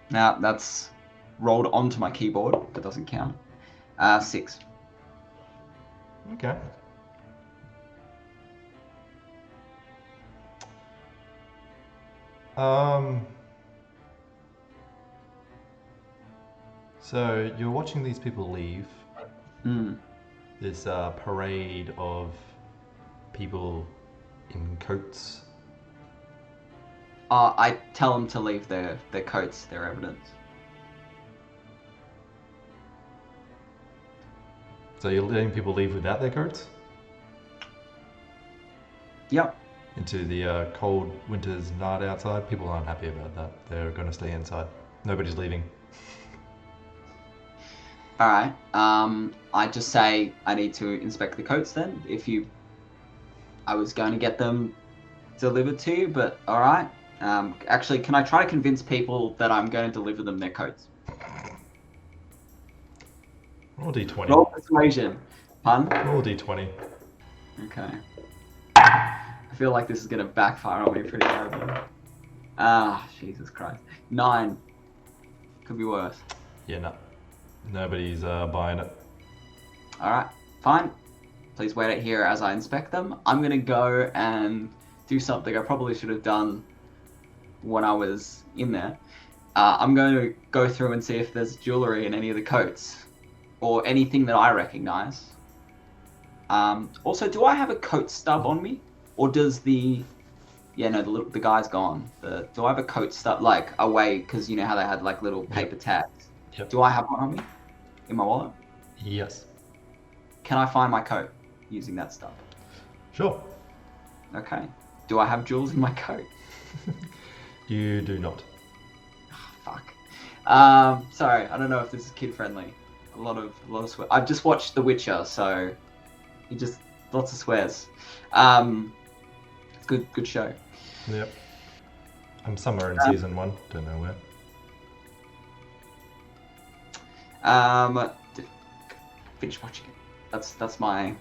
Now, that's rolled onto my keyboard. That doesn't count. 6. Okay. So you're watching these people leave. This parade of people in coats. I tell them to leave their coats, their evidence. So you're letting people leave without their coats? Yep. Into the cold winter's night outside? People aren't happy about that. They're going to stay inside. Nobody's leaving. Alright. I just say I need to inspect the coats then. I was going to get them delivered to you, but alright. Actually, can I try to convince people that I'm going to deliver them their coats? Roll D20. Roll persuasion. Pun? Roll D20. Okay. I feel like this is going to backfire on me pretty horribly. Jesus Christ. 9. Could be worse. Yeah, no. Nobody's buying it. Alright, fine. Please wait out here as I inspect them. I'm going to go and do something I probably should have done when I was in there. I'm going to go through and see if there's jewellery in any of the coats. Or anything that I recognise. Also, do I have a coat stub on me? Or does the Yeah, no, the guy's gone. Do I have a coat stuck like away? Because you know how they had like little paper Yep. tags. Yep. Do I have one on me in my wallet? Yes. Can I find my coat using that stuff? Sure. Okay. Do I have jewels in my coat? You do not. Fuck. Sorry, I don't know if this is kid friendly. A lot of swear. I've just watched The Witcher, so he just lots of swears. It's good show. Yep. I'm somewhere in season 1. Don't know where. Finish watching it. That's my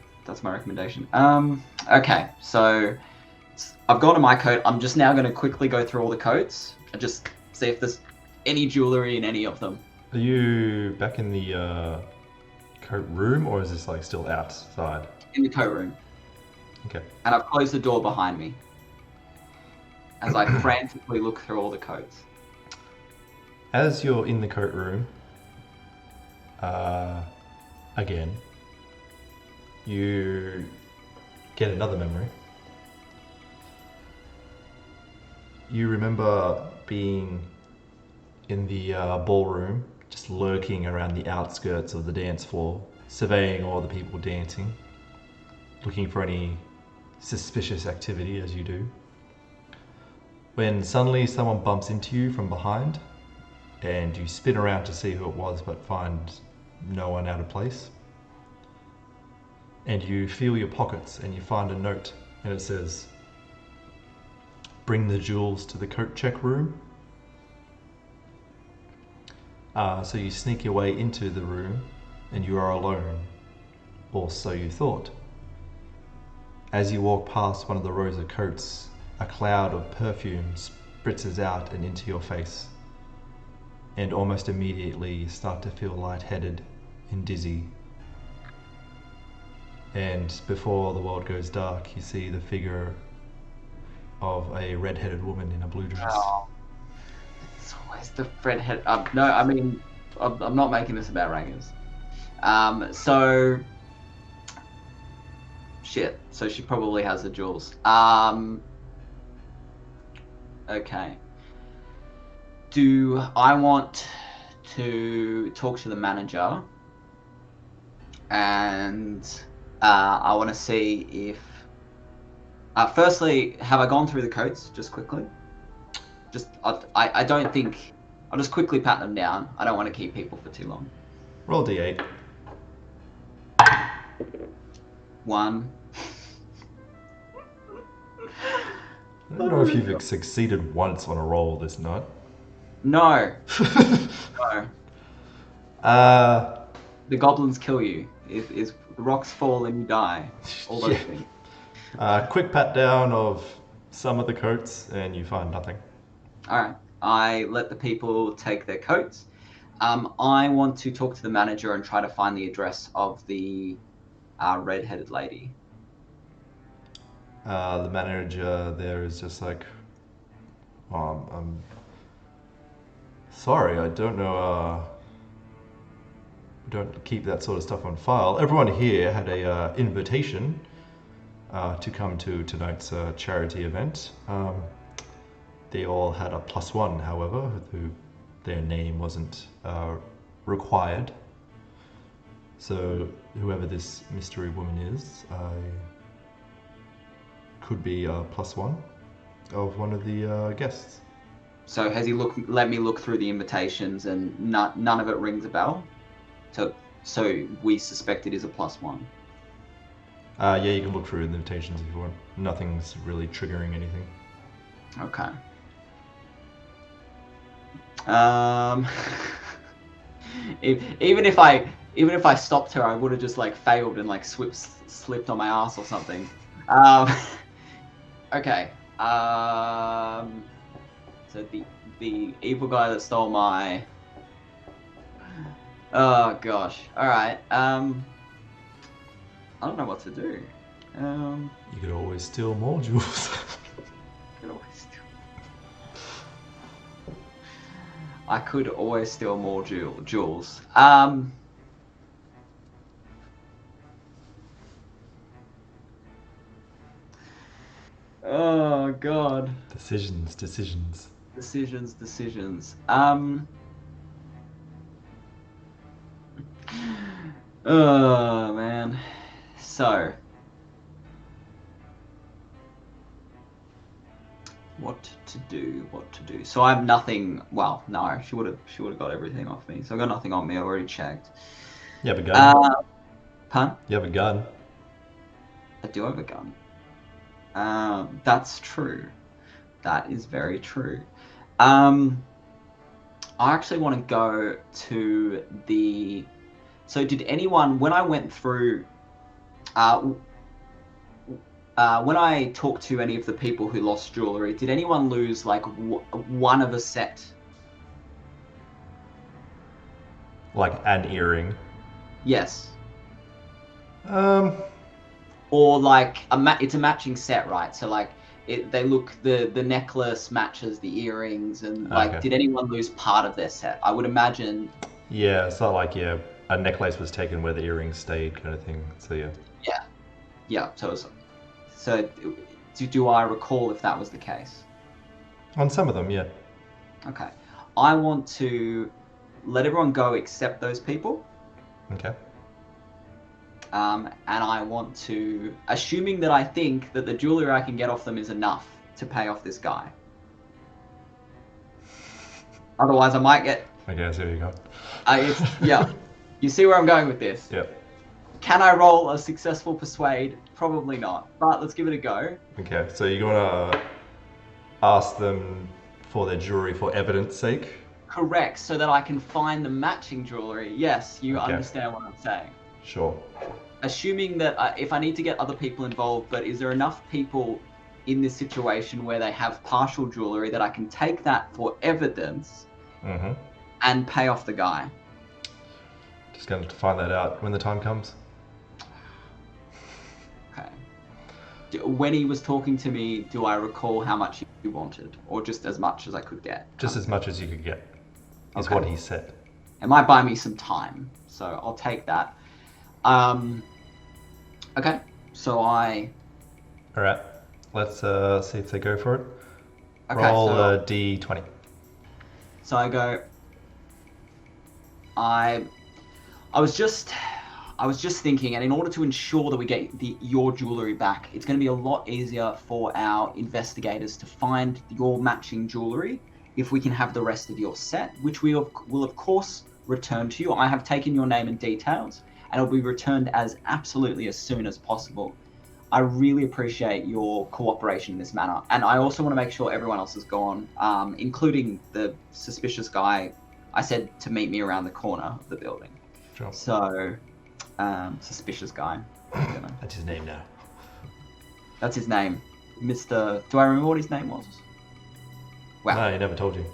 recommendation. Okay, so I've got to my coat. I'm just now going to quickly go through all the coats and just see if there's any jewelry in any of them. Are you back in the coat room, or is this like still outside? In the coat room. Okay. And I've closed the door behind me as I frantically look through all the coats. As you're in the coat room, again, you get another memory. You remember being in the ballroom, just lurking around the outskirts of the dance floor, surveying all the people dancing, looking for any suspicious activity as you do. When suddenly someone bumps into you from behind, and you spin around to see who it was but find no one out of place. And you feel your pockets and you find a note, and it says, "Bring the jewels to the coat check room." So you sneak your way into the room and you are alone, or so you thought. As you walk past one of the rows of coats, a cloud of perfume spritzes out and into your face, and almost immediately you start to feel lightheaded and dizzy. And before the world goes dark, you see the figure of a red-headed woman in a blue dress. Oh, it's always the redhead. No, I mean, I'm not making this about rangers. So shit. So she probably has the jewels. Okay. Do I want to talk to the manager? And I want to see if. Firstly, have I gone through the coats just quickly? I don't think. I'll just quickly pat them down. I don't want to keep people for too long. Roll d8. 1. I don't know if you've succeeded once on a roll this night. No. No. The goblins kill you. If the rocks fall and you die. All those things. Quick pat down of some of the coats, and you find nothing. Alright. I let the people take their coats. I want to talk to the manager and try to find the address of the red-headed lady. The manager there is just like, I'm sorry, I don't know, don't keep that sort of stuff on file. Everyone here had a invitation to come to tonight's charity event. They all had a +1, however, who their name wasn't required. So whoever this mystery woman is, could be a +1 of one of the guests. So has he let me look through the invitations and none of it rings a bell? So we suspect it is a +1. Yeah, you can look through the invitations if you want. Nothing's really triggering anything. Okay. Even if I stopped her, I would have just like failed and like slipped on my ass or something. Okay. So the evil guy that stole my. Oh gosh. All right. I don't know what to do. You could always steal more jewels. I could always steal more jewels. Oh God. Decisions. Decisions. Oh man. So, what to do? What to do? So I have nothing. Well, no, she would have got everything off me. So I got nothing on me. I already checked. You have a gun? Uh, pun? You have a gun? I do have a gun. That's true. That is very true. Um, I actually want to go to the. So did anyone when I went through uh, when I talked to any of the people who lost jewelry, did anyone lose like one of a set? Like an earring? Yes. Um, Or like it's a matching set, right? So like they look the necklace matches the earrings, and like Okay. did anyone lose part of their set? I would imagine. yeah, it's not like, yeah, a necklace was taken where the earrings stayed kind of thing. So, yeah. Yeah, yeah. So do I recall if that was the case? On some of them, yeah. Okay. I want to let everyone go except those people. Okay. And I want to, assuming that I think that the jewelry I can get off them is enough to pay off this guy. Otherwise, I might get. Okay, so here you go. Yeah. You see where I'm going with this? Yep. Can I roll a successful persuade? Probably not. But let's give it a go. Okay, so you're gonna ask them for their jewelry for evidence sake? Correct, so that I can find the matching jewelry. Yes, you Okay. understand what I'm saying. Sure. Assuming that if I need to get other people involved, but is there enough people in this situation where they have partial jewelry that I can take that for evidence Mm-hmm. and pay off the guy? Just going to find that out when the time comes. Okay. When he was talking to me, do I recall how much he wanted, or just as much as I could get? Just as much as you could get is Okay. what he said. It might buy me some time, so I'll take that. Okay, so All right, let's see if they go for it. okay, Roll so, a d20. so I go. I was just thinking, and in order to ensure that we get your jewelry back, it's going to be a lot easier for our investigators to find your matching jewelry if we can have the rest of your set, which we will of course return to you. I have taken your name and details, and it'll be returned as soon as possible. I really appreciate your cooperation in this manner, and I also want to make sure everyone else is gone, including the suspicious guy I said to meet me around the corner of the building. Sure. So, suspicious guy. That's his name now. That's his name. Mr. Do I remember what his name was? Wow. No, he never told you.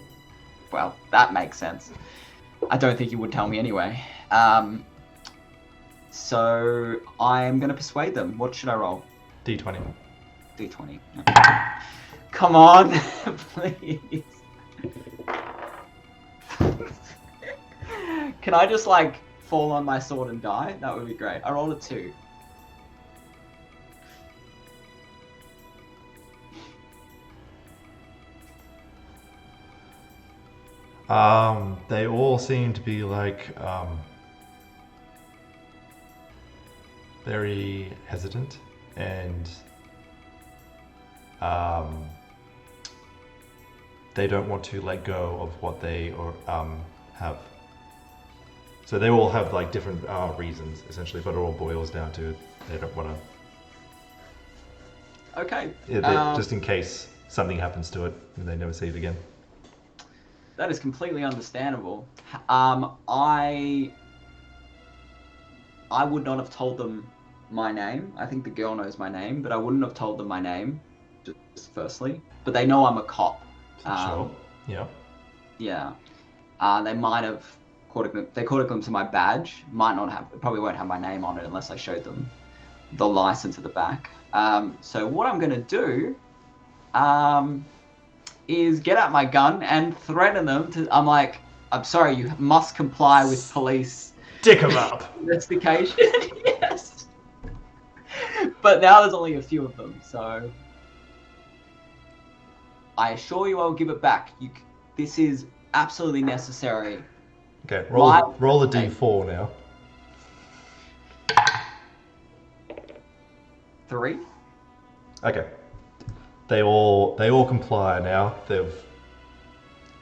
Well, that makes sense. I don't think he would tell me anyway. So I'm going to persuade them. What should I roll? D20. D20. Okay. Come on, please. Can I just like fall on my sword and die? That would be great. I rolled a 2. They all seem to be like very hesitant and they don't want to let go of what they have. So they all have like different reasons essentially, but it all boils down to they don't want to. Okay. Just in case something happens to it and they never see it again. That is completely understandable. I would not have told them my name. I think the girl knows my name, but I wouldn't have told them my name, just firstly. But they know I'm a cop. Sure. Yeah. Yeah. They might have caught a glimpse of my badge. Might not have. Probably won't have my name on it unless I showed them the license at the back. So what I'm gonna do, is get out my gun and threaten them to. I'm sorry, you must comply with police. Dick 'em up. Investigation. Yes. But now there's only a few of them, so I assure you I will give it back. This is absolutely necessary. Okay, My- roll a d4 now. 3. Okay. They all comply now. They're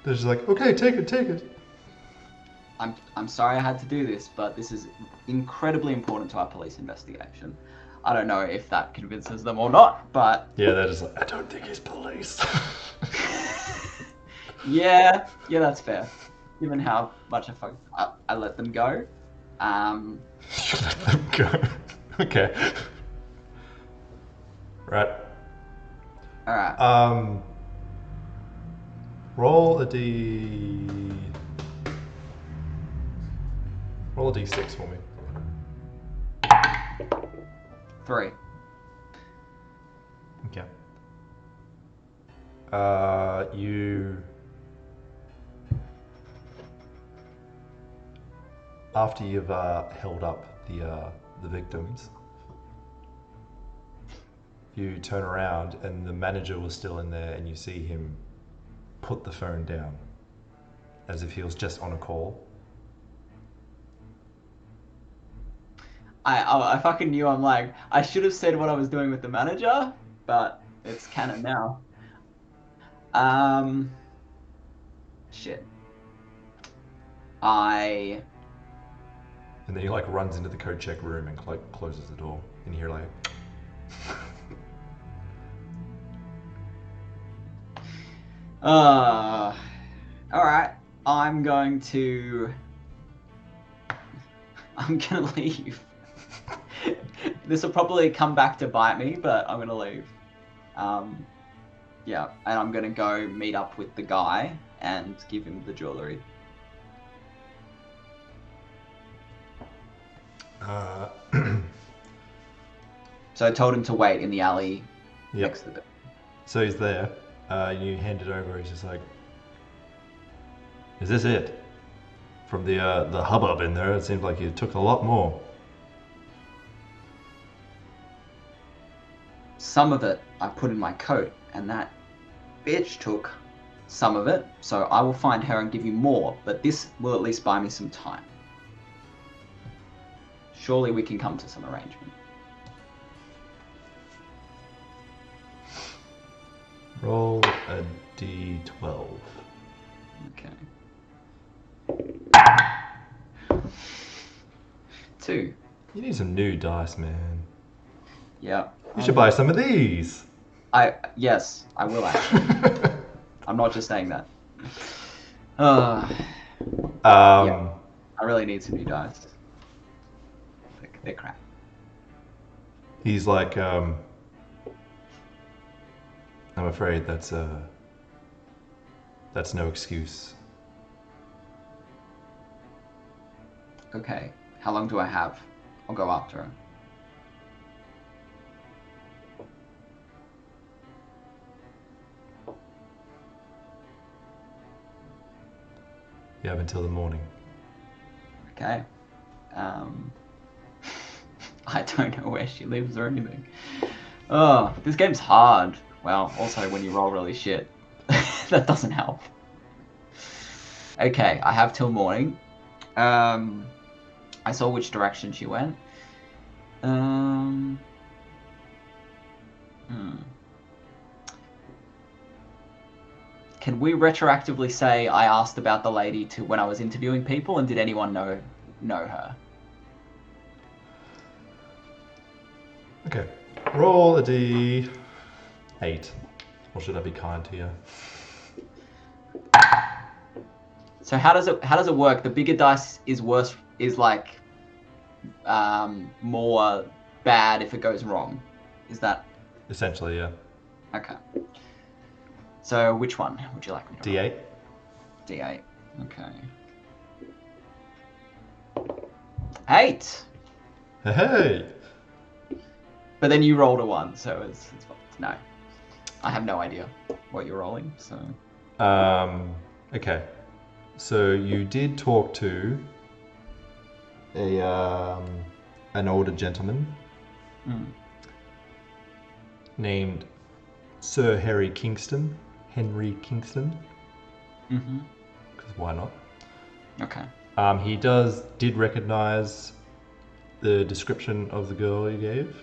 just like, okay, take it. I'm sorry I had to do this, but this is incredibly important to our police investigation. I don't know if that convinces them or not, but Yeah, they're just like, I don't think he's police. yeah, that's fair. Given how much I let them go. You let them go. Okay. Right. All right. Roll a d6 for me. 3. Okay. You after you've held up the victims, you turn around and the manager was still in there, and you see him put the phone down as if he was just on a call. I fucking knew. I'm like, I should have said what I was doing with the manager, but it's canon now. Shit. And then he like runs into the code check room and like closes the door, and you hear like. All right. I'm gonna leave. This will probably come back to bite me, but I'm gonna leave. Yeah, and I'm gonna go meet up with the guy and give him the jewelry. So I told him to wait in the alley next to the bed. So he's there. You hand it over. He's just like, "Is this it?" From the hubbub in there, it seems like you took a lot more. Some of it I put in my coat, and that bitch took some of it. So I will find her and give you more, but this will at least buy me some time. Surely we can come to some arrangement. Roll a d12. Okay. 2. You need some new dice, man. Yeah. You should buy some of these. Yes, I will actually. I'm not just saying that. Yeah, I really need some new dice. They're crap. He's like, I'm afraid that's no excuse. Okay. How long do I have? I'll go after her. You have until the morning. Okay. I don't know where she lives or anything. Oh, this game's hard. Well, also when you roll really shit. That doesn't help. Okay, I have till morning. I saw which direction she went. Can we retroactively say I asked about the lady to when I was interviewing people, and did anyone know her? Okay. Roll a d8. Or should I be kind to you? So how does it work? The bigger dice is worse, is like more bad if it goes wrong. Is that Essentially, yeah. okay? So which one would you like me to roll? D8. D8. Okay. 8. Hey. But then you rolled a 1, so it's no. I have no idea what you're rolling. So. Okay. So you did talk to an older gentleman named Sir Harry Kingston. Henry Kingston, Mm-hmm. because why not? Okay. He did recognize the description of the girl you gave.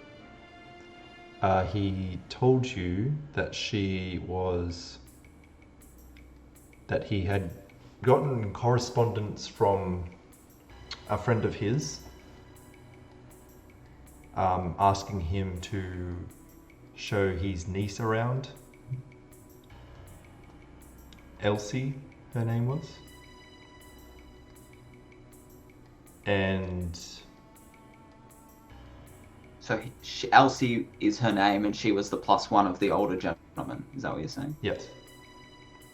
He told you that that he had gotten correspondence from a friend of his, asking him to show his niece around. Elsie, her name was. And So Elsie is her name, and she was the +1 of the older gentleman. Is that what you're saying? yes,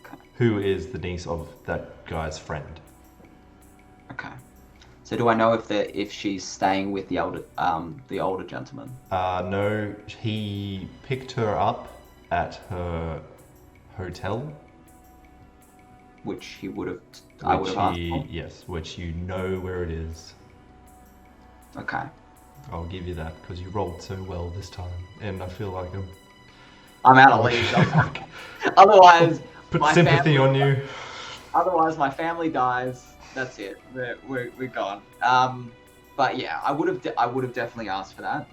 Okay. who is the niece of that guy's friend. Okay. So do I know if she's staying with the older gentleman? No, he picked her up at her hotel. Which he would have. I would have asked for. Yes, which you know where it is. Okay. I'll give you that because you rolled so well this time, and I feel like I'm out of league. Otherwise, put my sympathy family, on you. Otherwise, my family dies. That's it. We're gone. But yeah, I would have definitely asked for that.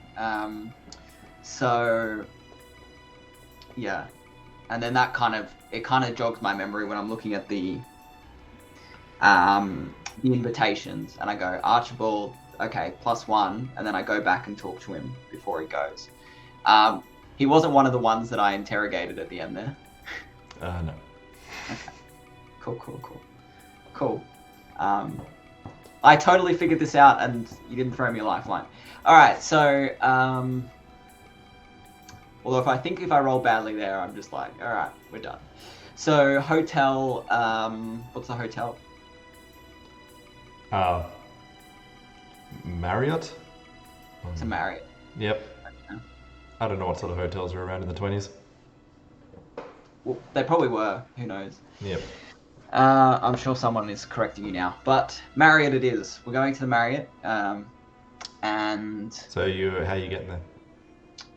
So yeah, and then that kind of jogs my memory when I'm looking at the invitations, and I go Archibald, okay, +1, and then I go back and talk to him before he goes. He wasn't one of the ones that I interrogated at the end there. No. Okay. Cool. I totally figured this out, and you didn't throw me a lifeline. All right, so although if I roll badly there, I'm just like, all right, we're done. So hotel, what's the hotel? Marriott? It's a Marriott. Yep. Okay. I don't know what sort of hotels were around in the 20s. Well, they probably were. Who knows? Yep. I'm sure someone is correcting you now, but Marriott it is. We're going to the Marriott, and So how are you getting there?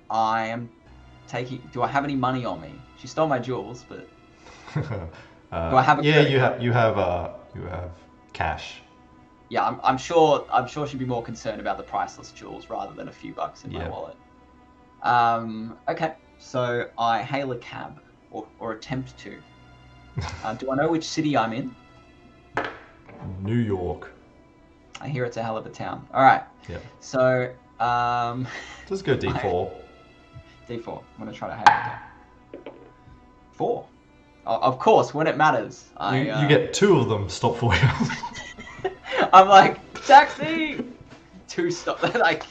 I am taking. Do I have any money on me? She stole my jewels, but do I have a yeah, credit you card? you have cash. Yeah, I'm sure she'd be more concerned about the priceless jewels rather than a few bucks in my Yeah. wallet. Okay, so I hail a cab or attempt to. Do I know which city I'm in? New York. I hear it's a hell of a town. All right. Yeah. So Just go D4. D4. I'm gonna try to hail it down. 4. Of course, when it matters. You get 2 of them stop for you. I'm like, taxi! 2 stop. Like,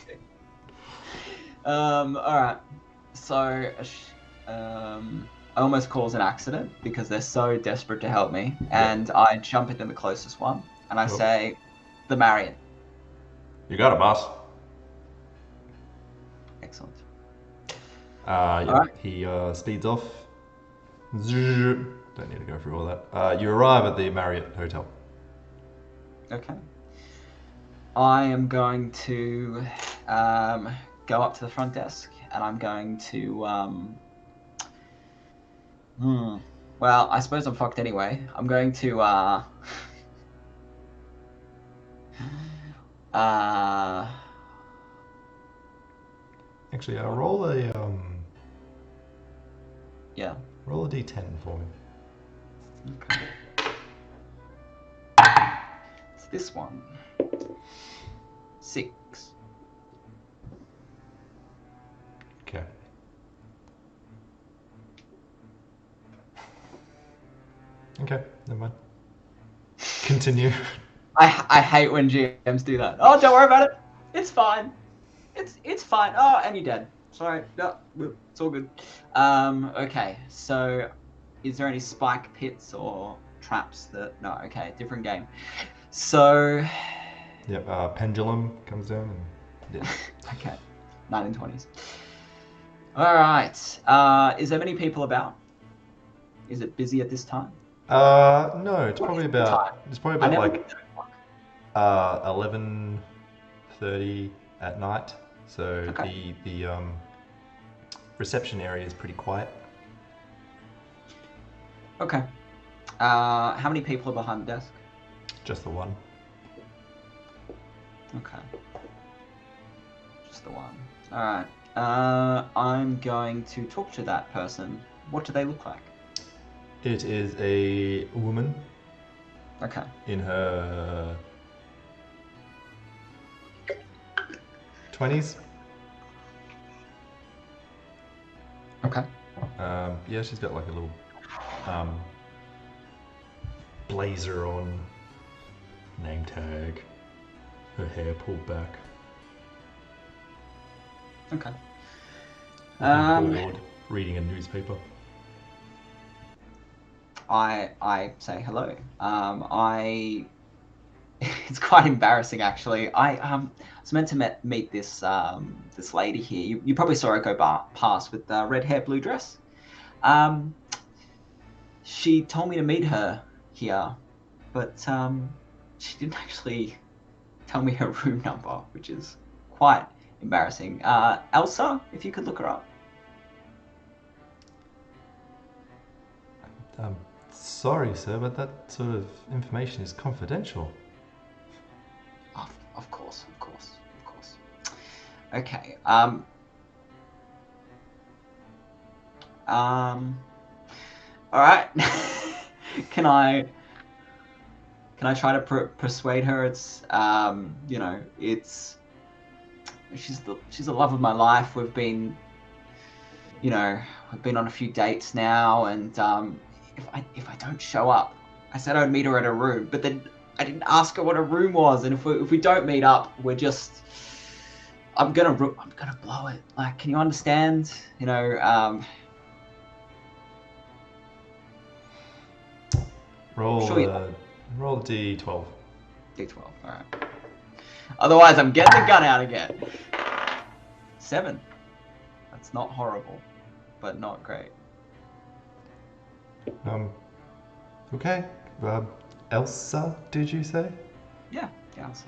all right. So, I almost cause an accident because they're so desperate to help me, and I jump into the closest one, and I say, the Marriott. You got it, boss. Excellent. Yeah, Alright. he speeds off. Don't need to go through all that. You arrive at the Marriott Hotel. Okay. I am going to go up to the front desk, and I'm going to well, I suppose I'm fucked anyway. I'm going to Actually, roll a yeah. roll a D10 for me. Okay. It's this one. 6. Okay. Okay, never mind. Continue. I hate when GMs do that. Oh, don't worry about it. It's fine. It's fine. Oh, and you're dead. Sorry. No, it's all good. Okay. So, is there any spike pits or traps that? No. Okay. Different game. So. Yep. Pendulum comes down and. Yeah. Okay. 1920s. All right. Is there many people about? Is it busy at this time? No. It's probably about. It's probably I about never like. 11:30 at night. So Okay. the reception area is pretty quiet. Okay. How many people are behind the desk? Just the one. Okay. Just the one. Alright. I'm going to talk to that person. What do they look like? It is a woman Okay. in her 20s. Okay. Yeah, she's got like a little blazer on, name tag, her hair pulled back. Okay. Looking bored, reading a newspaper. I say hello. It's quite embarrassing actually. I was meant to meet this this lady here. You probably saw her go past with the red hair, blue dress. She told me to meet her here, but she didn't actually tell me her room number, which is quite embarrassing. Elsa, if you could look her up. Sorry, sir, but that sort of information is confidential. Of course. Okay. All right. Can I try to persuade her? It's it's she's the love of my life. We've been on a few dates now, and if I don't show up, I said I'd meet her at her room, but then I didn't ask her what her room was, and if we don't meet up, I'm gonna blow it. Like, can you understand? Roll Sure roll D12. D12. All right. Otherwise, I'm getting the gun out again. 7. That's not horrible, but not great. Okay. Elsa, did you say? Yeah, Elsa.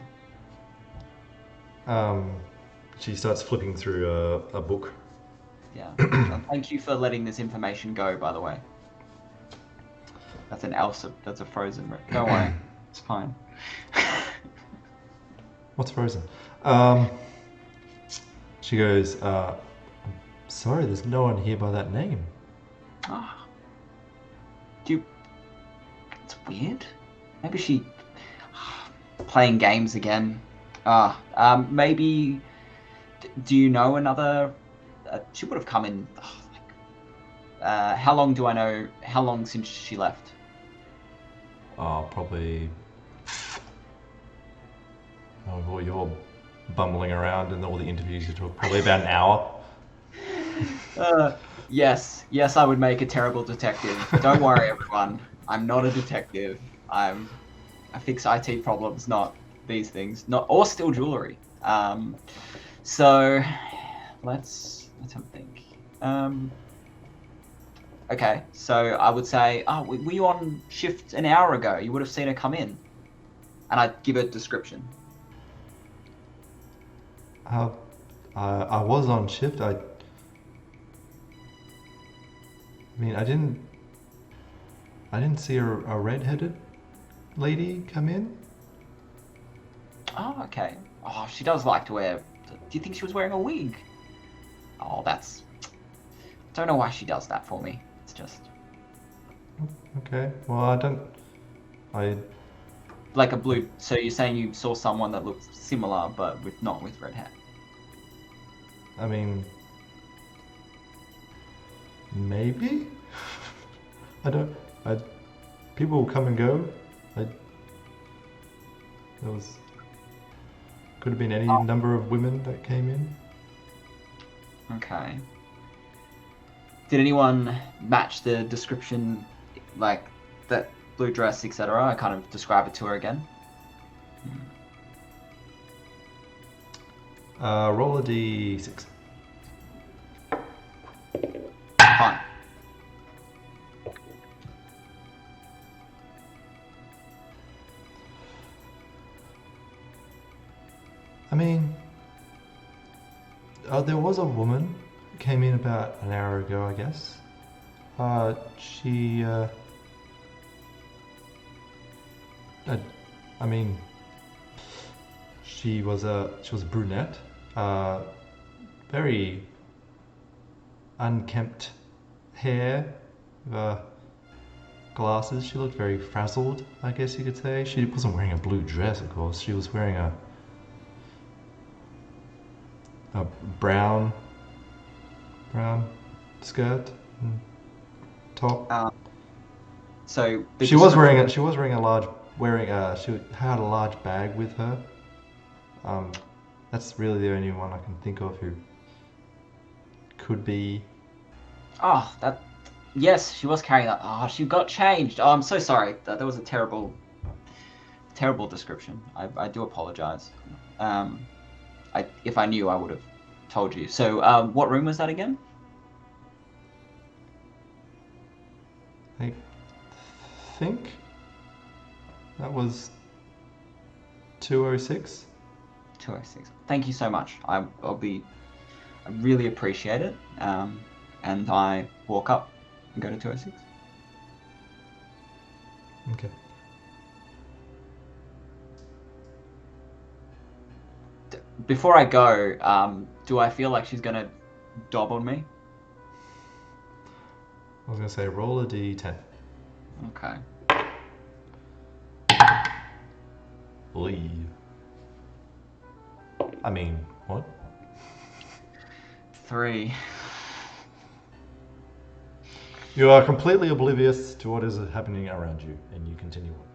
She starts flipping through a book. Yeah. Thank you for letting this information go, by the way. That's an Elsa. That's a frozen. Don't worry. It's fine. What's frozen? She goes, I'm sorry, there's no one here by that name. Oh. It's weird. Maybe she playing games again. Maybe. Do you know another? She would have come in. How long do I know? How long since she left? Oh, probably. Well, you're bumbling around and all the interviews you took. Probably about an hour. Yes, I would make a terrible detective. Don't worry, everyone. I'm not a detective. I fix IT problems, not these things, or steal jewelry. So let's have a think. Okay, so I would say, were you on shift an hour ago? You would have seen her come in, and I'd give a description. I was on shift. I mean, I didn't see a red-headed lady come in. Oh, okay. Oh, she does like to wear. Do you think she was wearing a wig? Oh, that's. Don't know why she does that for me. It's just. Okay. Well, I. Like a blue. So you're saying you saw someone that looked similar, but not with red hair. I mean, maybe. People come and go. Could have been any number of women that came in. Okay. Did anyone match the description, like that blue dress, etc.? I kind of describe it to her again. Roll a d6. Fine. I mean, there was a woman who came in about an hour ago, I guess. She I mean, she was a brunette, very unkempt hair, glasses. She looked very frazzled, I guess you could say. She wasn't wearing a blue dress, of course. She was wearing a brown skirt and top. So She was wearing a she had a large bag with her. That's really the only one I can think of who could be. Oh, yes, she was carrying that. Oh, she got changed. Oh, I'm so sorry. That was a terrible description. I do apologize. If I knew, I would have told you. So, what room was that again? I think that was 206. 206. Thank you so much. I really appreciate it. And I walk up and go to 206. Okay. Before I go, do I feel like she's gonna dob on me? I was gonna say roll a d10. Okay. Leave. I mean, what? 3. You are completely oblivious to what is happening around you, and you continue on.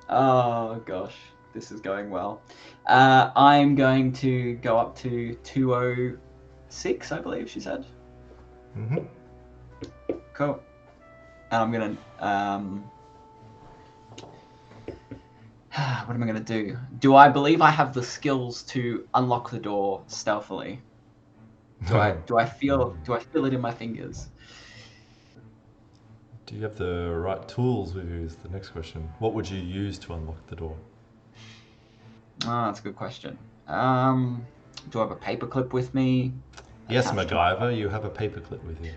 Oh gosh, this is going well. I'm going to go up to 206, I believe she said. Mm-hmm. Cool. And I'm gonna what am I gonna do? Do I believe I have the skills to unlock the door stealthily? Do I feel it in my fingers? Do you have the right tools with you is the next question. What would you use to unlock the door? Oh, that's a good question. Do I have a paperclip with me? Yes, MacGyver, you have a paperclip with you.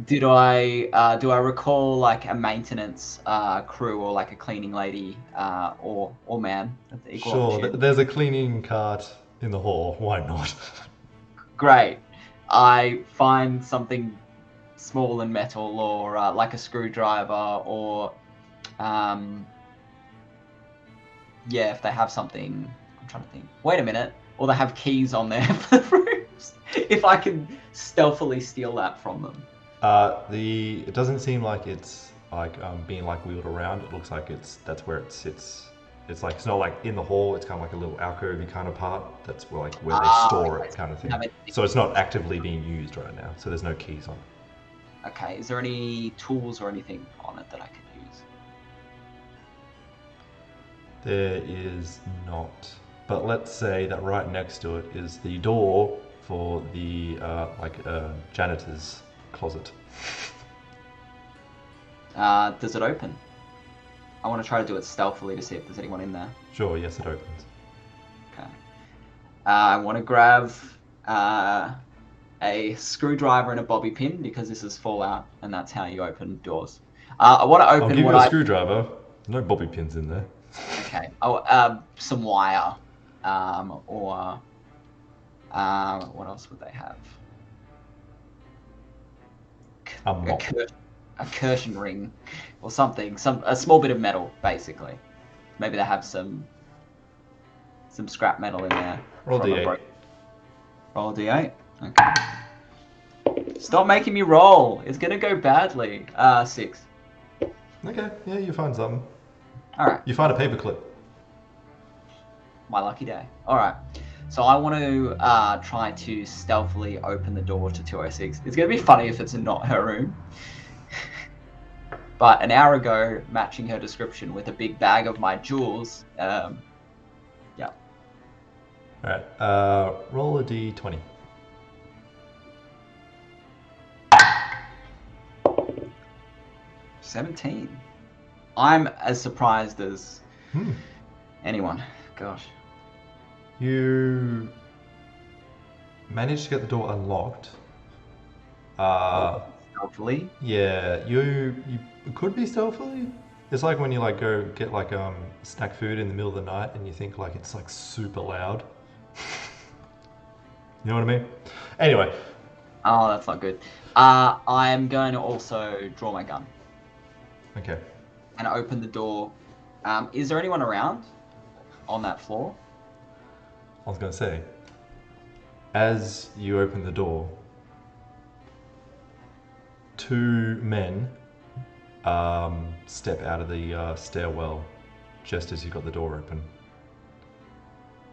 Do I recall like a maintenance crew or like a cleaning lady or man at the equal Sure, opportunity? there's a cleaning cart in the hall. Why not? Great. I find something small and metal or like a screwdriver or if they have something. I'm trying to think. Wait a minute. Or they have keys on there for the rooms. If I can stealthily steal that from them. It doesn't seem like it's like being like wheeled around. It looks like that's where it sits. It's like it's not like in the hall. It's kind of like a little alcovey kind of part. That's where where they store it, kind of thing. So it's not actively being used right now. So there's no keys on it. Okay. Is there any tools or anything on it that I could use? There is not. But let's say that right next to it is the door for the janitor's closet. Does it open? I want to try to do it stealthily to see if there's anyone in there. Sure, yes, it opens. Okay. I want to grab a screwdriver and a bobby pin because this is Fallout and that's how you open doors. I want to open. I'll give you a screwdriver. No bobby pins in there. Okay. Some wire, or what else would they have? A mop. A curtain ring, or something. A small bit of metal, basically. Maybe they have some scrap metal in there. Roll D8. Roll a D8. Okay. Stop making me roll. It's gonna go badly. 6. Okay, yeah, you find something. All right. You find a paperclip. My lucky day. All right. So I want to try to stealthily open the door to 206. It's going to be funny if it's not her room. But an hour ago, matching her description with a big bag of my jewels. Yeah. All right. Roll a d20. 17. I'm as surprised as anyone. Gosh. You managed to get the door unlocked. Hopefully. Yeah, you could be stealthily. It's like when you like go get like snack food in the middle of the night and you think like it's like super loud. You know what I mean? Anyway, Oh, that's not good. I'm going to also draw my gun okay. and open the door. Is there anyone around on that floor? I was gonna say, as you open the door, two men step out of the stairwell just as you got the door open.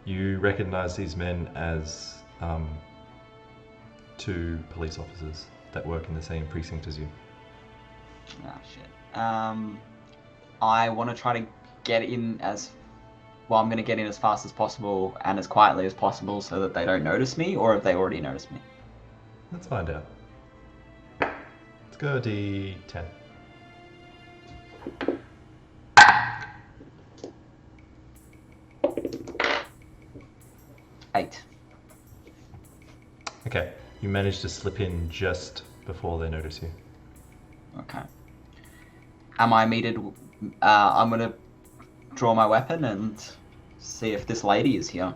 You recognize these men as two police officers that work in the same precinct as you. Ah, shit. I want to try to get in as well. I'm going to get in as fast as possible and as quietly as possible so that they don't notice me, or if they already noticed me. Let's find out. Let's go D10. Eight. Okay, you managed to slip in just before they notice you. Okay. Am I meted? I'm going to draw my weapon and see if this lady is here.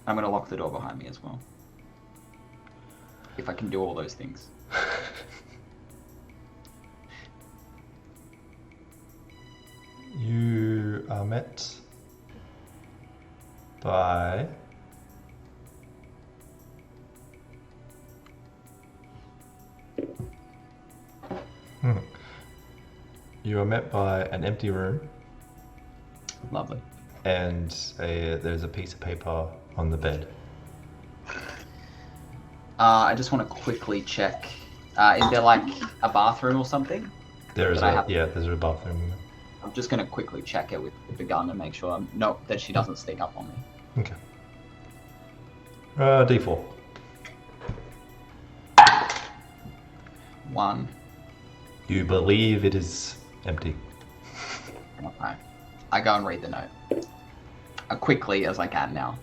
I'm going to lock the door behind me as well. If I can do all those things. You are met by you are met by an empty room. Lovely. And there's a piece of paper on the bed. I just want to quickly check. Is there like a bathroom or something? There's a bathroom in there. I'm just going to quickly check it with the gun and make sure that she doesn't sneak up on me. Okay. D4. 1. You believe it is empty. Okay. I go and read the note. Quickly as I can now,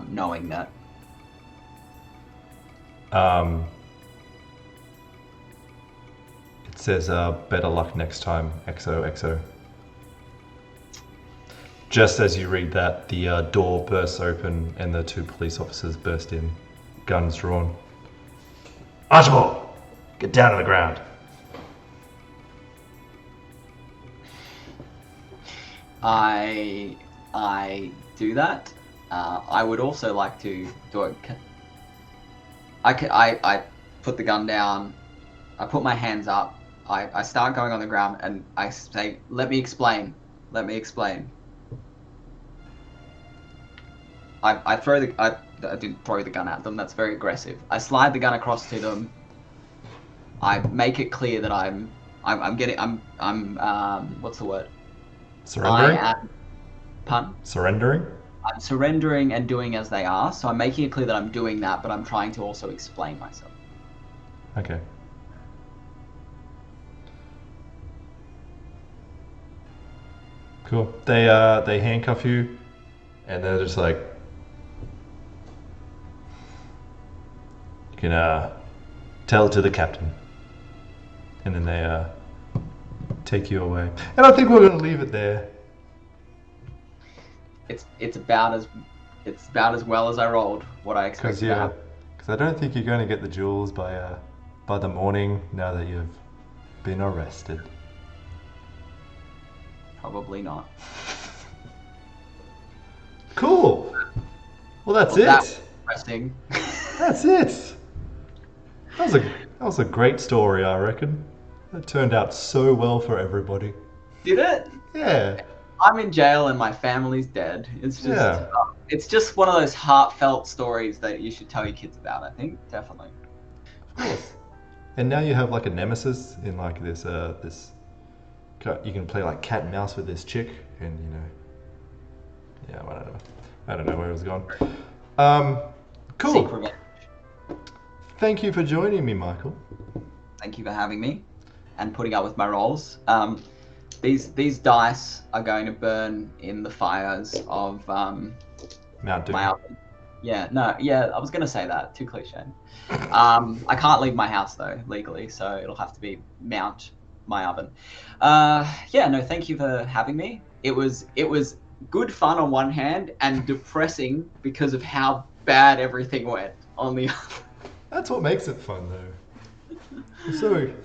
knowing that. It says, better luck next time, XOXO. Just as you read that, the door bursts open and the two police officers burst in, guns drawn. Archibald, get down on the ground. I do that. I would also like to do it. I put the gun down. I put my hands up. I start going on the ground and I say, "Let me explain. Let me explain." I didn't throw the gun at them. That's very aggressive. I slide the gun across to them. I make it clear that I'm what's the word? Surrendering? Pardon? Surrendering? I'm surrendering and doing as they are, so I'm making it clear that I'm doing that, but I'm trying to also explain myself. Okay. Cool. They handcuff you, and they're just like, you can tell it to the captain, and then they take you away. And I think we're gonna leave it there. It's about as well as I rolled what I expected to happen. Because I don't think you're going to get the jewels by the morning now that you've been arrested. Probably not. Cool. Well, that's it. That was interesting. That's it. That was a great story, I reckon. It turned out so well for everybody. Did it? Yeah. I'm in jail and my family's dead. It's just one of those heartfelt stories that you should tell your kids about. I think definitely. Of course. And now you have like a nemesis in like this. You can play like cat and mouse with this chick, and yeah, I don't know where it was gone. Cool. Seek revenge. Thank you for joining me, Michael. Thank you for having me and putting up with my rolls. These dice are going to burn in the fires of Mount Doom. my oven. Yeah, no, yeah, I was gonna say that. Too cliche. I can't leave my house though legally, so it'll have to be mount my oven. Yeah, no, thank you for having me. It was good fun on one hand and depressing because of how bad everything went on the other. That's what makes it fun, though. It's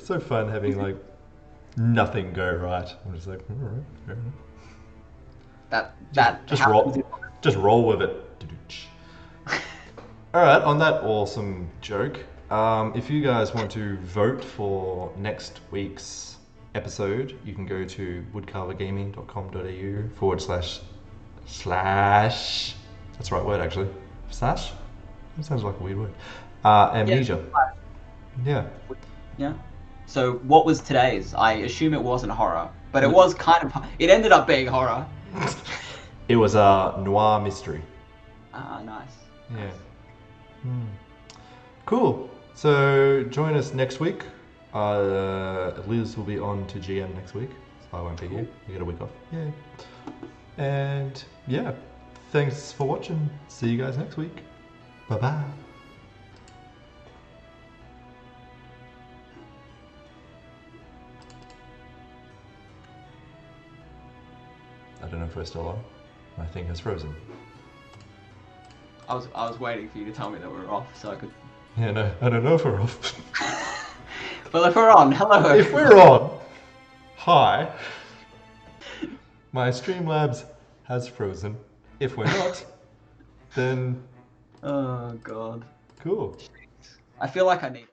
so fun having like nothing go right. I'm just like, all right, fair enough. That Just that just happens. roll, just roll with it. All right, on that awesome joke, if you guys want to vote for next week's episode, you can go to woodcarvergaming.com.au // That's the right word, actually. Slash? That sounds like a weird word. Yeah, Amnesia. Yeah. yeah. So what was today's? I assume it wasn't horror, but it was kind of. It ended up being horror. It was a noir mystery. Ah, nice. Yeah. Nice. Cool. So join us next week. Liz will be on to GM next week, so I won't be here. You get a week off. Yeah. And yeah, thanks for watching. See you guys next week. Bye bye. I don't know if we're still on. My thing has frozen. I was waiting for you to tell me that we were off so I could. Yeah, no, I don't know if we're off. Well, if we're on, hello. If we're on, hi. My Streamlabs has frozen. If we're not, then Oh God. cool. I feel like I need.